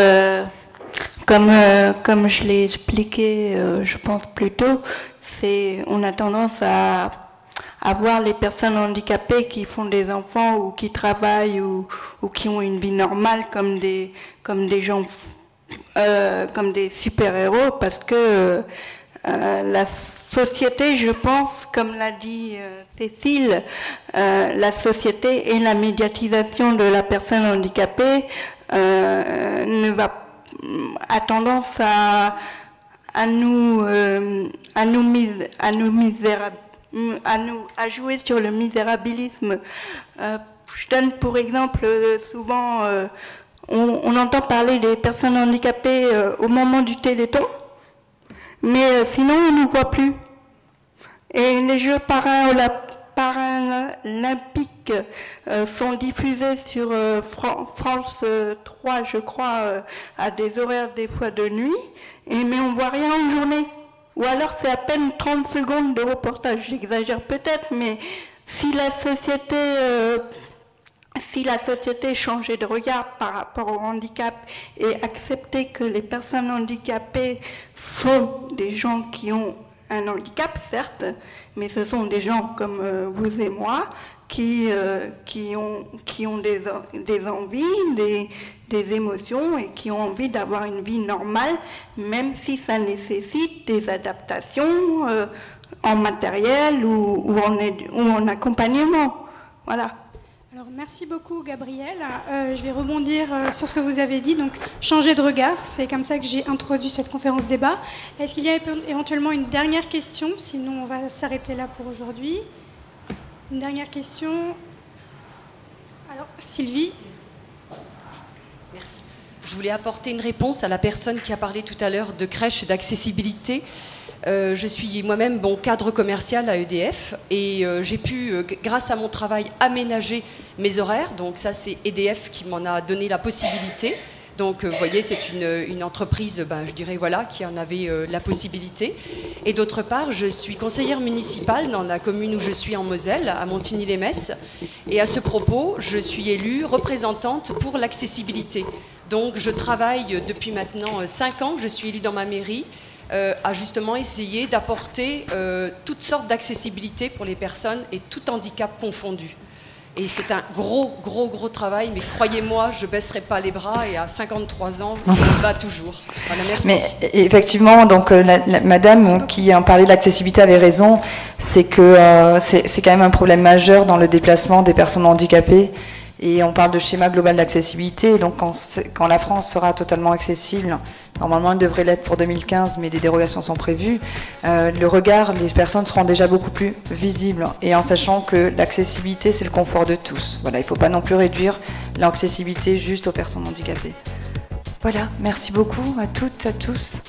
comme je l'ai expliqué, je pense plus tôt, on a tendance à voir les personnes handicapées qui font des enfants ou qui travaillent ou qui ont une vie normale comme des gens, comme des super-héros, parce que la société, je pense, comme l'a dit Cécile, la société et la médiatisation de la personne handicapée a tendance à jouer sur le misérabilisme. Je donne pour exemple, souvent on entend parler des personnes handicapées au moment du Téléthon, mais sinon on ne nous voit plus. Et les Jeux paralympiques sont diffusés sur France 3, je crois, à des horaires des fois de nuit, mais on ne voit rien en journée. Ou alors c'est à peine 30 secondes de reportage, j'exagère peut-être, mais si la société changeait de regard par rapport au handicap et acceptait que les personnes handicapées sont des gens qui ont un handicap, certes, mais ce sont des gens comme vous et moi qui ont des envies, des émotions et qui ont envie d'avoir une vie normale, même si ça nécessite des adaptations en matériel ou en accompagnement. Voilà. Alors, merci beaucoup, Gabriel. Je vais rebondir sur ce que vous avez dit. Donc, changer de regard, c'est comme ça que j'ai introduit cette conférence débat. Est-ce qu'il y a éventuellement une dernière question? Sinon, on va s'arrêter là pour aujourd'hui. Une dernière question. Alors, Sylvie. Merci. Je voulais apporter une réponse à la personne qui a parlé tout à l'heure de crèche et d'accessibilité. Je suis moi-même cadre commercial à EDF et j'ai pu, grâce à mon travail, aménager mes horaires. Donc ça, c'est EDF qui m'en a donné la possibilité. Donc, vous voyez, c'est une entreprise, je dirais, voilà, qui en avait la possibilité. Et d'autre part, je suis conseillère municipale dans la commune où je suis en Moselle, à Montigny-lès-Metz. Et à ce propos, je suis élue représentante pour l'accessibilité. Donc, je travaille depuis maintenant 5 ans, je suis élue dans ma mairie, à justement essayer d'apporter toutes sortes d'accessibilité pour les personnes et tout handicap confondu. Et c'est un gros travail, mais croyez-moi, je ne baisserai pas les bras et à 53 ans, je me bats toujours. Voilà, merci. Mais effectivement, donc la madame qui en parlait de l'accessibilité avait raison, c'est que c'est quand même un problème majeur dans le déplacement des personnes handicapées. Et on parle de schéma global d'accessibilité, donc quand la France sera totalement accessible, normalement elle devrait l'être pour 2015, mais des dérogations sont prévues, le regard, les personnes seront déjà beaucoup plus visibles, et en sachant que l'accessibilité c'est le confort de tous. Voilà, il ne faut pas non plus réduire l'accessibilité juste aux personnes handicapées. Voilà, merci beaucoup à toutes, à tous.